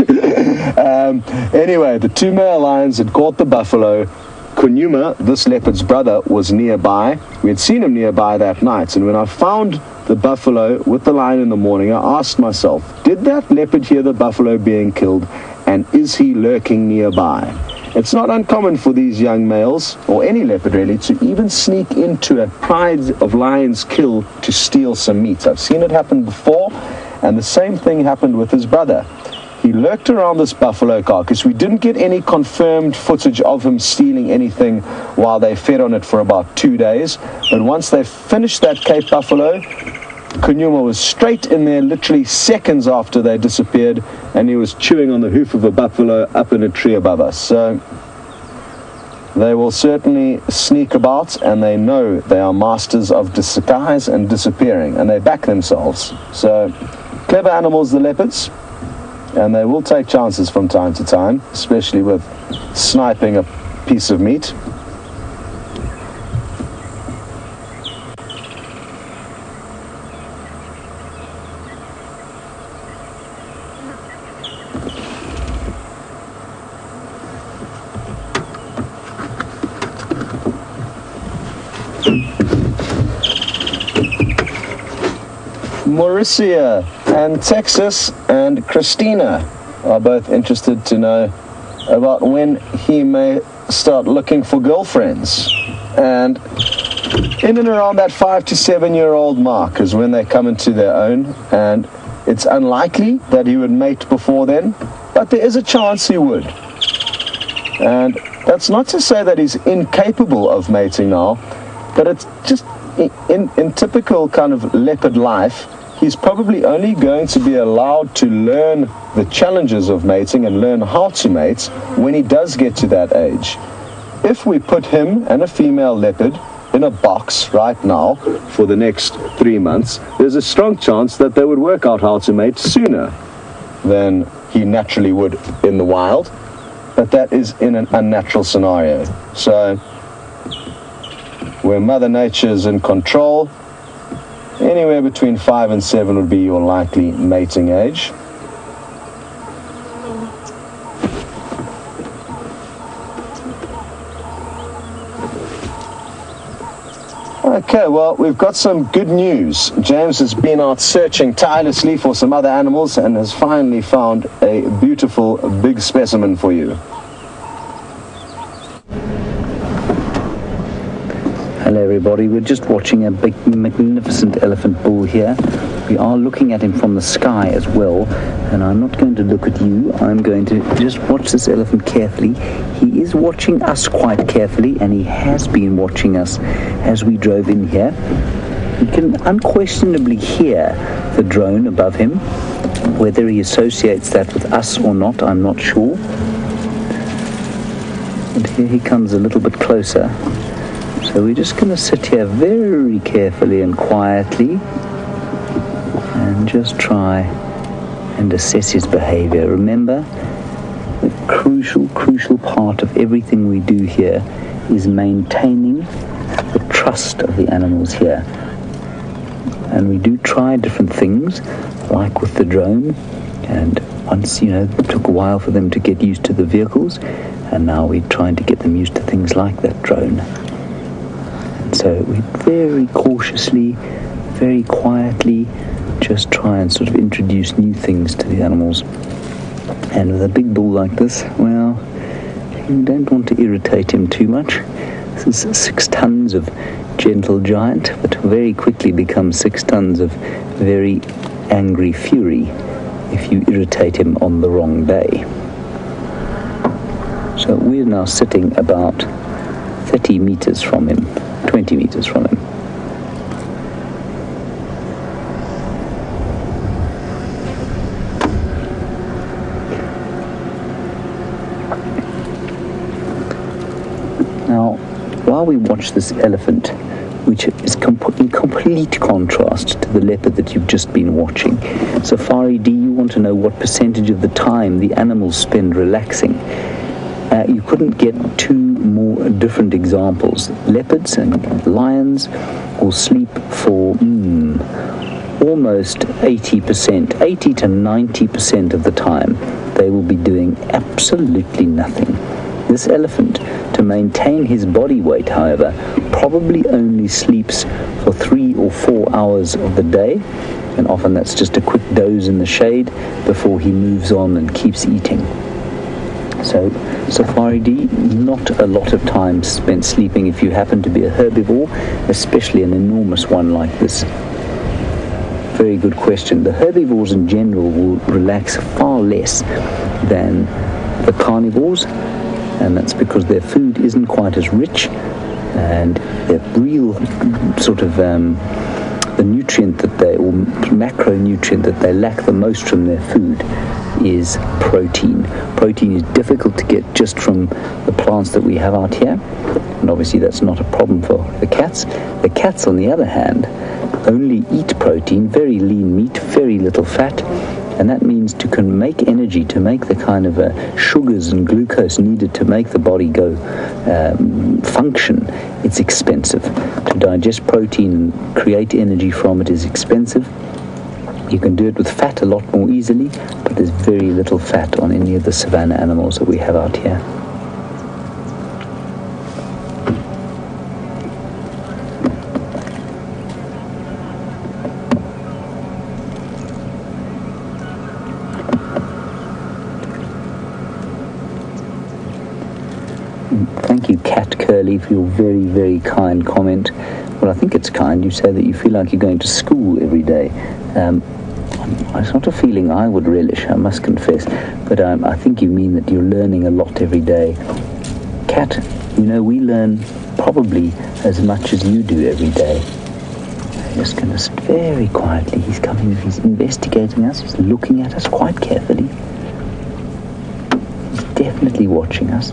Anyway, the 2 male lions had caught the buffalo. Djuma, this leopard's brother, was nearby. We had seen him nearby that night, and when I found the buffalo with the lion in the morning, I asked myself, did that leopard hear the buffalo being killed, and is he lurking nearby? It's not uncommon for these young males, or any leopard really, to even sneak into a pride of lion's kill to steal some meat. I've seen it happen before, and the same thing happened with his brother. He lurked around this buffalo carcass. We didn't get any confirmed footage of him stealing anything while they fed on it for about 2 days. But once they finished that Cape buffalo, Djuma was straight in there literally seconds after they disappeared, and he was chewing on the hoof of a buffalo up in a tree above us. So they will certainly sneak about, and they know they are masters of disguise and disappearing, and they back themselves. So clever animals, the leopards, and they will take chances from time to time, especially with sniping a piece of meat. Mauricia and Texas and Christina are both interested to know about when he may start looking for girlfriends. And in and around that 5 to 7 year old mark is when they come into their own, and it's unlikely that he would mate before then, but there is a chance he would. And that's not to say that he's incapable of mating now, but it's just in typical kind of leopard life, he's probably only going to be allowed to learn the challenges of mating and learn how to mate when he does get to that age. If we put him and a female leopard in a box right now for the next 3 months, there's a strong chance that they would work out how to mate sooner than he naturally would in the wild, but that is in an unnatural scenario. So where Mother Nature is in control, anywhere between 5 and 7 would be your likely mating age. Okay, well, we've got some good news. James has been out searching tirelessly for some other animals and has finally found a beautiful big specimen for you. Hello everybody, we're just watching a big magnificent elephant bull here. We are looking at him from the sky as well, and I'm not going to look at you, I'm going to just watch this elephant carefully. He is watching us quite carefully, and he has been watching us as we drove in here. You can unquestionably hear the drone above him. Whether he associates that with us or not, I'm not sure. And here he comes a little bit closer. So we're just going to sit here very carefully and quietly and just try and assess his behavior. Remember, the crucial part of everything we do here is maintaining the trust of the animals here. And we do try different things, like with the drone, and once, it took a while for them to get used to the vehicles, and now we're trying to get them used to things like that drone. So we very cautiously, very quietly just try and sort of introduce new things to the animals. And with a big bull like this, well, you don't want to irritate him too much. This is 6 tons of gentle giant, but very quickly becomes 6 tons of very angry fury if you irritate him on the wrong day. So we're now sitting about 30 meters from him, 20 meters from him. Now, while we watch this elephant, which is in complete contrast to the leopard that you've just been watching, Safari D, you want to know what percentage of the time the animals spend relaxing. You couldn't get 2 more different examples. Leopards and lions will sleep for almost 80%, 80 to 90% of the time. They will be doing absolutely nothing. This elephant, to maintain his body weight, however, probably only sleeps for 3 or 4 hours of the day, and often that's just a quick doze in the shade before he moves on and keeps eating. So, Safari D, not a lot of time spent sleeping if you happen to be a herbivore, especially an enormous one like this. Very good question. The herbivores in general will relax far less than the carnivores, and that's because their food isn't quite as rich, and their real sort of the nutrient that they, or macronutrient that they lack the most from their food is protein. Protein is difficult to get just from the plants that we have out here, and obviously that's not a problem for the cats. The cats, on the other hand, only eat protein, very lean meat, very little fat, and that means to make energy, to make the kind of sugars and glucose needed to make the body go function, it's expensive. To digest protein and create energy from it is expensive. You can do it with fat a lot more easily, but there's very little fat on any of the savanna animals that we have out here. Thank you, Cat Curly, for your very, very kind comment. Well, I think it's kind. You say that you feel like you're going to school every day. It's not a feeling I would relish, I must confess, but I think you mean that you're learning a lot every day. Cat, you know, we learn probably as much as you do every day. I'm just going to very quietly, he's coming, he's investigating us, he's looking at us quite carefully. He's definitely watching us.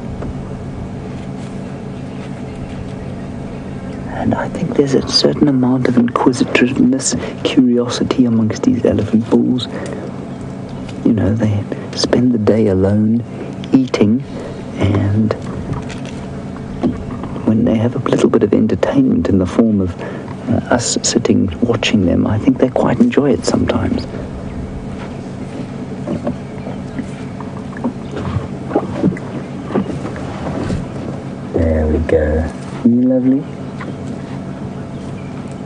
And I think there's a certain amount of inquisitiveness, curiosity amongst these elephant bulls. You know, they spend the day alone, eating, and when they have a little bit of entertainment in the form of us sitting watching them, I think they quite enjoy it sometimes. There we go. You lovely?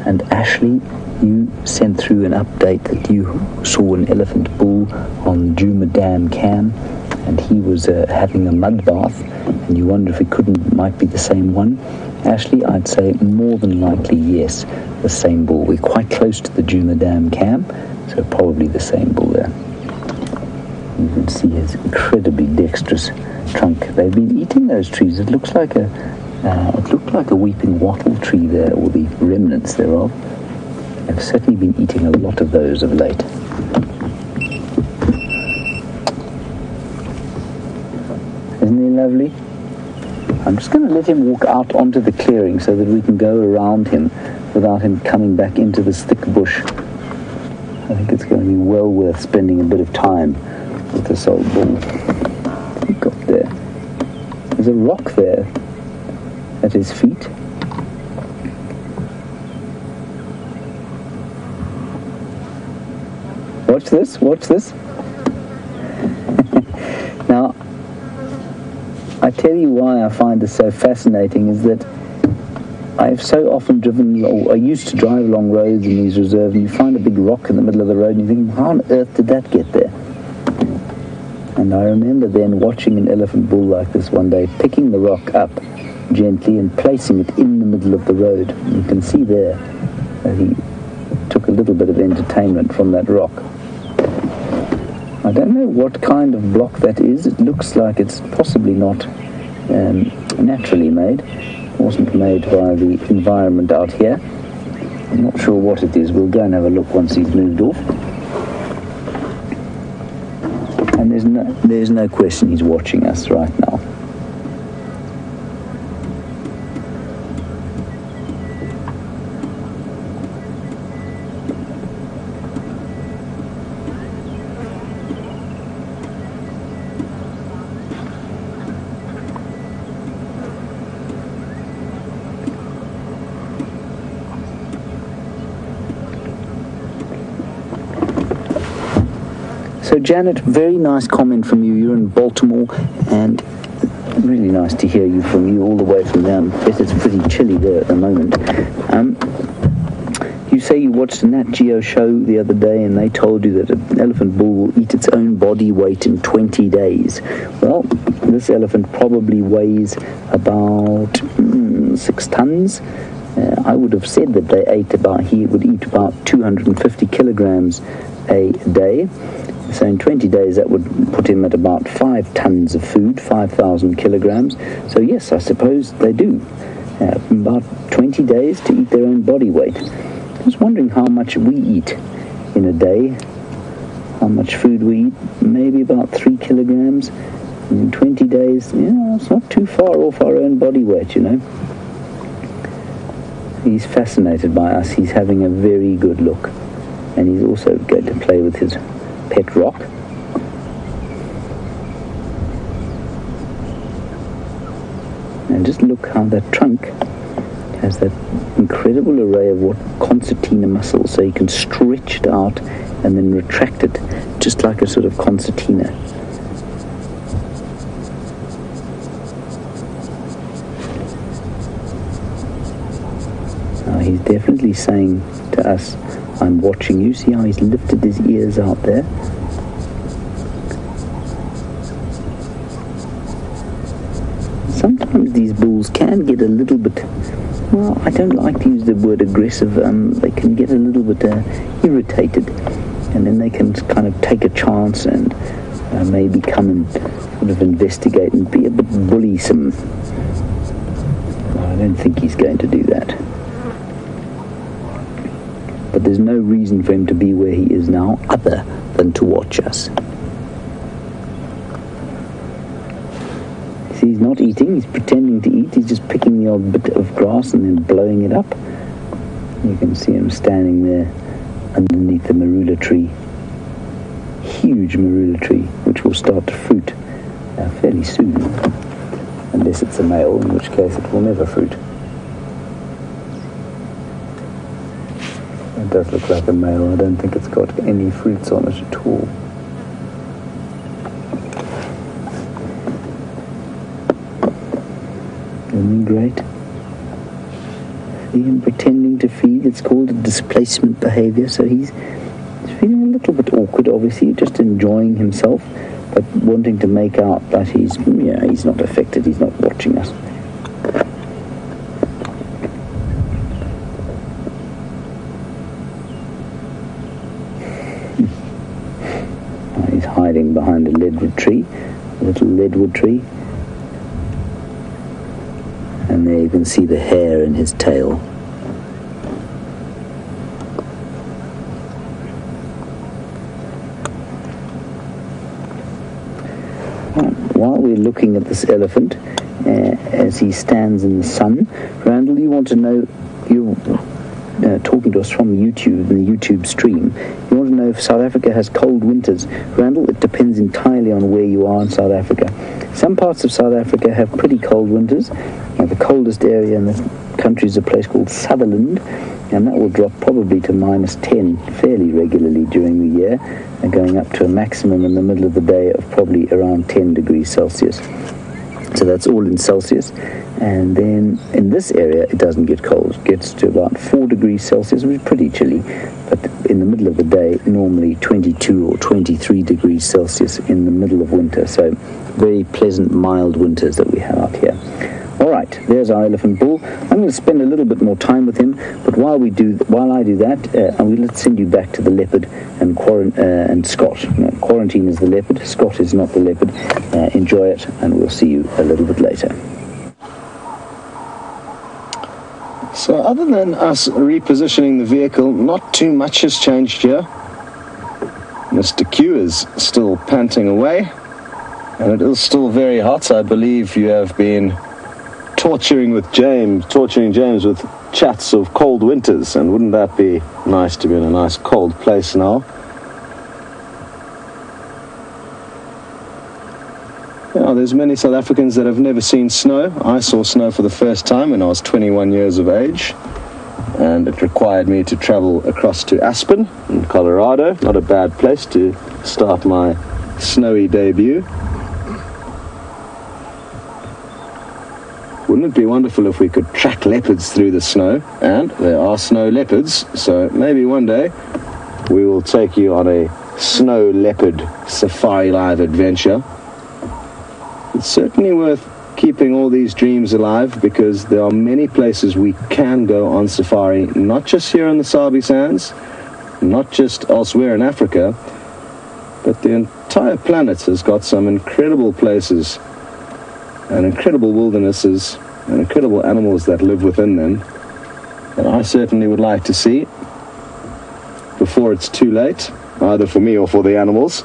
And Ashley, you sent through an update that you saw an elephant bull on Djuma Dam cam, and he was having a mud bath, and you wonder if it might be the same one. Ashley, I'd say more than likely yes, the same bull. We're quite close to the Djuma Dam cam, so probably the same bull there. You can see his incredibly dexterous trunk. They've been eating those trees. It looks like it looked like a weeping wattle tree there, or the remnants thereof. They've certainly been eating a lot of those of late. Isn't he lovely? I'm just going to let him walk out onto the clearing so that we can go around him without him coming back into this thick bush. I think it's going to be well worth spending a bit of time with this old bull. What have we got there? There's a rock there at his feet. Watch this, watch this. Now, I tell you why I find this so fascinating is that I've so often driven, or I used to drive along roads in these reserves, and you find a big rock in the middle of the road, and you think, how on earth did that get there? And I remember then watching an elephant bull like this one day, picking the rock up gently and placing it in the middle of the road. You can see there that he took a little bit of entertainment from that rock. I don't know what kind of block that is. It looks like it's possibly not naturally made. It wasn't made by the environment out here. I'm not sure what it is. We'll go and have a look once he's moved off. And there's no question he's watching us right now. So Janet, very nice comment from you. You're in Baltimore, and really nice to hear you from you all the way from there. I guess it's pretty chilly there at the moment. You say you watched a Nat.Geo show the other day, and they told you that an elephant bull will eat its own body weight in 20 days. Well, this elephant probably weighs about 6 tons. I would have said that he would eat about 250 kilograms a day. So in 20 days, that would put him at about 5 tons of food, 5,000 kilograms. So yes, I suppose they do. About 20 days to eat their own body weight. I was wondering how much we eat in a day. How much food we eat? Maybe about 3 kilograms. In 20 days, it's not too far off our own body weight, you know. He's fascinated by us. He's having a very good look. And he's also going to play with his pet rock. And just look how that trunk has that incredible array of what concertina muscles, so you can stretch it out and then retract it just like a sort of concertina. Now he's definitely saying to us, I'm watching you. See how he's lifted his ears out there? Sometimes these bulls can get a little bit, well, I don't like to use the word aggressive. They can get a little bit irritated, and then they can kind of take a chance and maybe come and sort of investigate and be a bit bullysome. Well, I don't think he's going to do that. But there's no reason for him to be where he is now other than to watch us. See, he's not eating, he's pretending to eat, he's just picking the odd bit of grass and then blowing it up. You can see him standing there underneath the marula tree. Huge marula tree, which will start to fruit fairly soon. Unless it's a male, in which case it will never fruit. It does look like a male. I don't think it's got any fruits on it at all. Isn't he great? See him pretending to feed. It's called a displacement behavior. So he's feeling a little bit awkward, obviously, just enjoying himself, but wanting to make out that he's not affected. He's not watching us. He's hiding behind a leadwood tree, a little leadwood tree. And there you can see the hair in his tail. While we're looking at this elephant, as he stands in the sun, Randall, you want to know, you're talking to us from YouTube, in the YouTube stream, you want to know if South Africa has cold winters. Randall, it depends entirely on where you are in South Africa. Some parts of South Africa have pretty cold winters. The coldest area in the country is a place called Sutherland, and that will drop probably to -10 fairly regularly during the year, and going up to a maximum in the middle of the day of probably around 10 degrees Celsius. So that's all in Celsius. And then in this area, it doesn't get cold. It gets to about 4 degrees Celsius, which is pretty chilly. But in the middle of the day, normally 22 or 23 degrees Celsius in the middle of winter. So very pleasant, mild winters that we have out here. All right, there's our elephant bull. I'm going to spend a little bit more time with him, but while I do that, I'm going to send you back to the leopard and Scott. No, Quarantine is the leopard, Scott is not the leopard. Enjoy it, and we'll see you a little bit later. So other than us repositioning the vehicle, not too much has changed here. Mr. Q is still panting away, and it is still very hot. I believe you have been torturing James with chats of cold winters, and wouldn't that be nice to be in a nice cold place now? Yeah, there's many South Africans that have never seen snow. I saw snow for the first time when I was 21 years of age, and it required me to travel across to Aspen in Colorado. Not a bad place to start my snowy debut. Wouldn't it be wonderful if we could track leopards through the snow? And there are snow leopards, so maybe one day we will take you on a snow leopard safari live adventure. It's certainly worth keeping all these dreams alive, because there are many places we can go on safari, not just here in the Sabi Sands, not just elsewhere in Africa, but the entire planet has got some incredible places and incredible wildernesses and incredible animals that live within them that I certainly would like to see before it's too late, either for me or for the animals.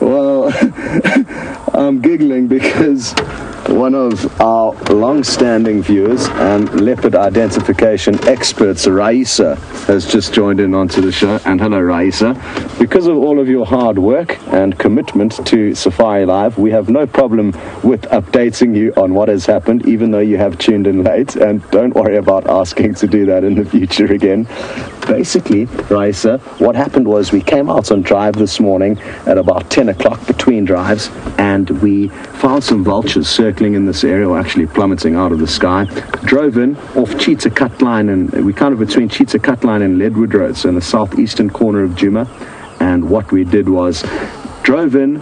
Well, I'm giggling because one of our long-standing viewers and leopard identification experts, Raisa, has just joined in onto the show. And hello, Raisa. Because of all of your hard work and commitment to Safari Live, we have no problem with updating you on what has happened, even though you have tuned in late. And don't worry about asking to do that in the future again. Basically, Raisa, what happened was we came out on drive this morning at about 10 o'clock between drives, and we found some vultures circling in this area, or actually plummeting out of the sky. Drove in off Cheetah Cut Line, and we kind of between Cheetah Cut Line and Leadwood Road, so in the southeastern corner of Djuma. And what we did was drove in,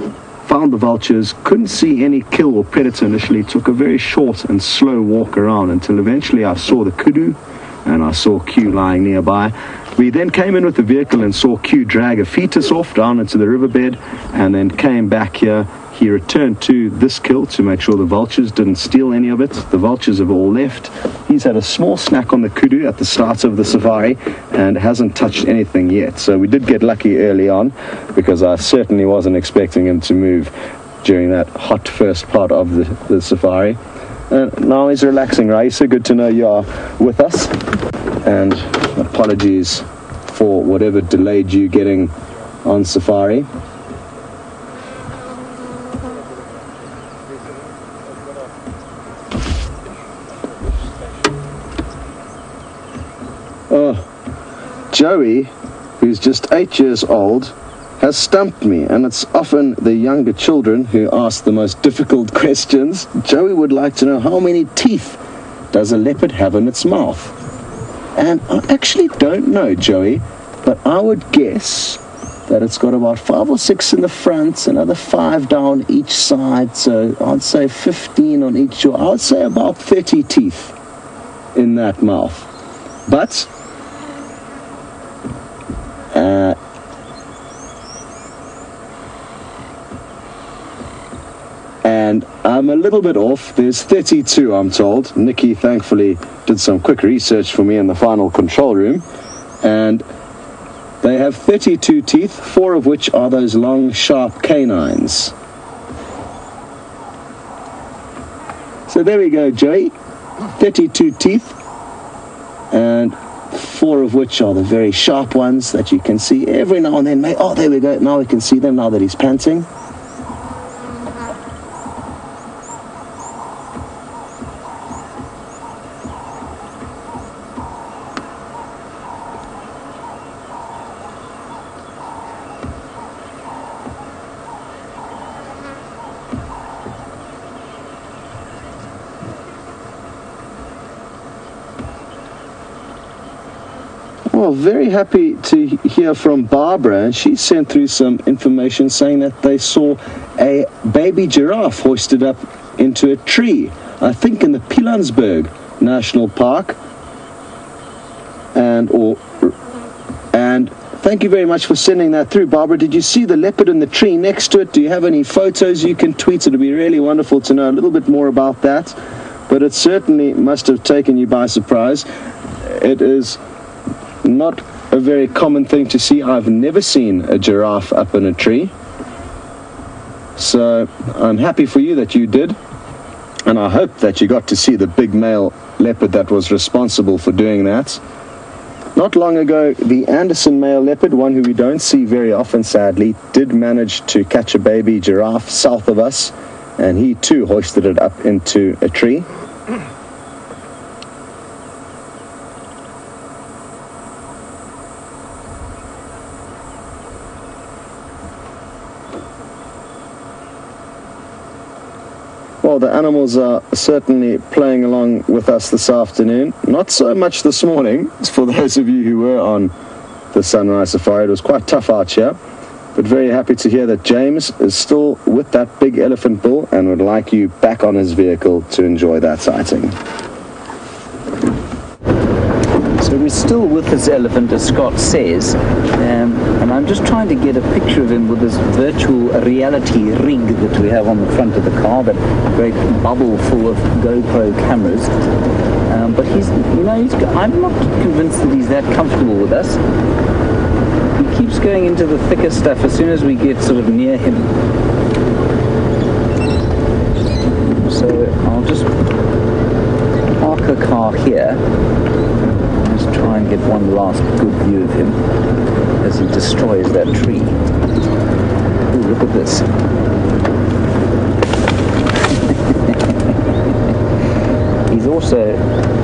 found the vultures, couldn't see any kill or predator initially, took a very short and slow walk around until eventually I saw the kudu and I saw Q lying nearby. We then came in with the vehicle and saw Q drag a fetus off down into the riverbed, and then came back here. He returned to this kill to make sure the vultures didn't steal any of it. The vultures have all left. He's had a small snack on the kudu at the start of the safari and hasn't touched anything yet. So we did get lucky early on, because I certainly wasn't expecting him to move during that hot first part of the safari. And now he's relaxing. Raisa, good to know you are with us, and apologies for whatever delayed you getting on safari. Oh, Joey, who's just 8 years old, has stumped me, and it's often the younger children who ask the most difficult questions. Joey would like to know, how many teeth does a leopard have in its mouth? And I actually don't know, Joey, but I would guess that it's got about 5 or 6 in the front, another 5 down each side, so I'd say 15 on each jaw. I would say about 30 teeth in that mouth. But and I'm a little bit off. There's 32, I'm told. Nikki thankfully did some quick research for me in the final control room, and they have 32 teeth, 4 of which are those long, sharp canines. So there we go, Joey. 32 teeth, and 4 of which are the very sharp ones that you can see every now and then. Oh, there we go. Now we can see them now that he's panting. Well, very happy to hear from Barbara, and she sent through some information saying that they saw a baby giraffe hoisted up into a tree, I think in the Pilanesberg National Park. And thank you very much for sending that through, Barbara. Did you see the leopard in the tree next to it? Do you have any photos you can tweet? It would be really wonderful to know a little bit more about that. But it certainly must have taken you by surprise. It is not a very common thing to see. I've never seen a giraffe up in a tree. So I'm happy for you that you did. And I hope that you got to see the big male leopard that was responsible for doing that. Not long ago, the Anderson male leopard, one who we don't see very often, sadly, did manage to catch a baby giraffe south of us, and he too hoisted it up into a tree. Well, the animals are certainly playing along with us this afternoon. Not so much this morning, for those of you who were on the sunrise safari. It was quite tough out here, but very happy to hear that James is still with that big elephant bull and would like you back on his vehicle to enjoy that sighting. So we're still with this elephant, as Scott says, and I'm just trying to get a picture of him with this virtual reality rig that we have on the front of the car, that great bubble full of GoPro cameras. But I'm not convinced that he's that comfortable with us. He keeps going into the thicker stuff as soon as we get sort of near him. So I'll just park the car here. Try and get one last good view of him as he destroys that tree. Ooh, look at this. He's also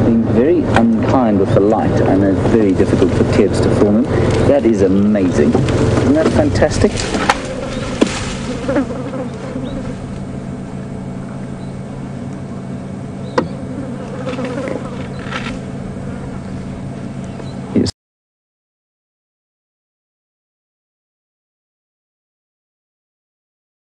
being very unkind with the light. I know it's very difficult for kids to film him. That is amazing. Isn't that fantastic?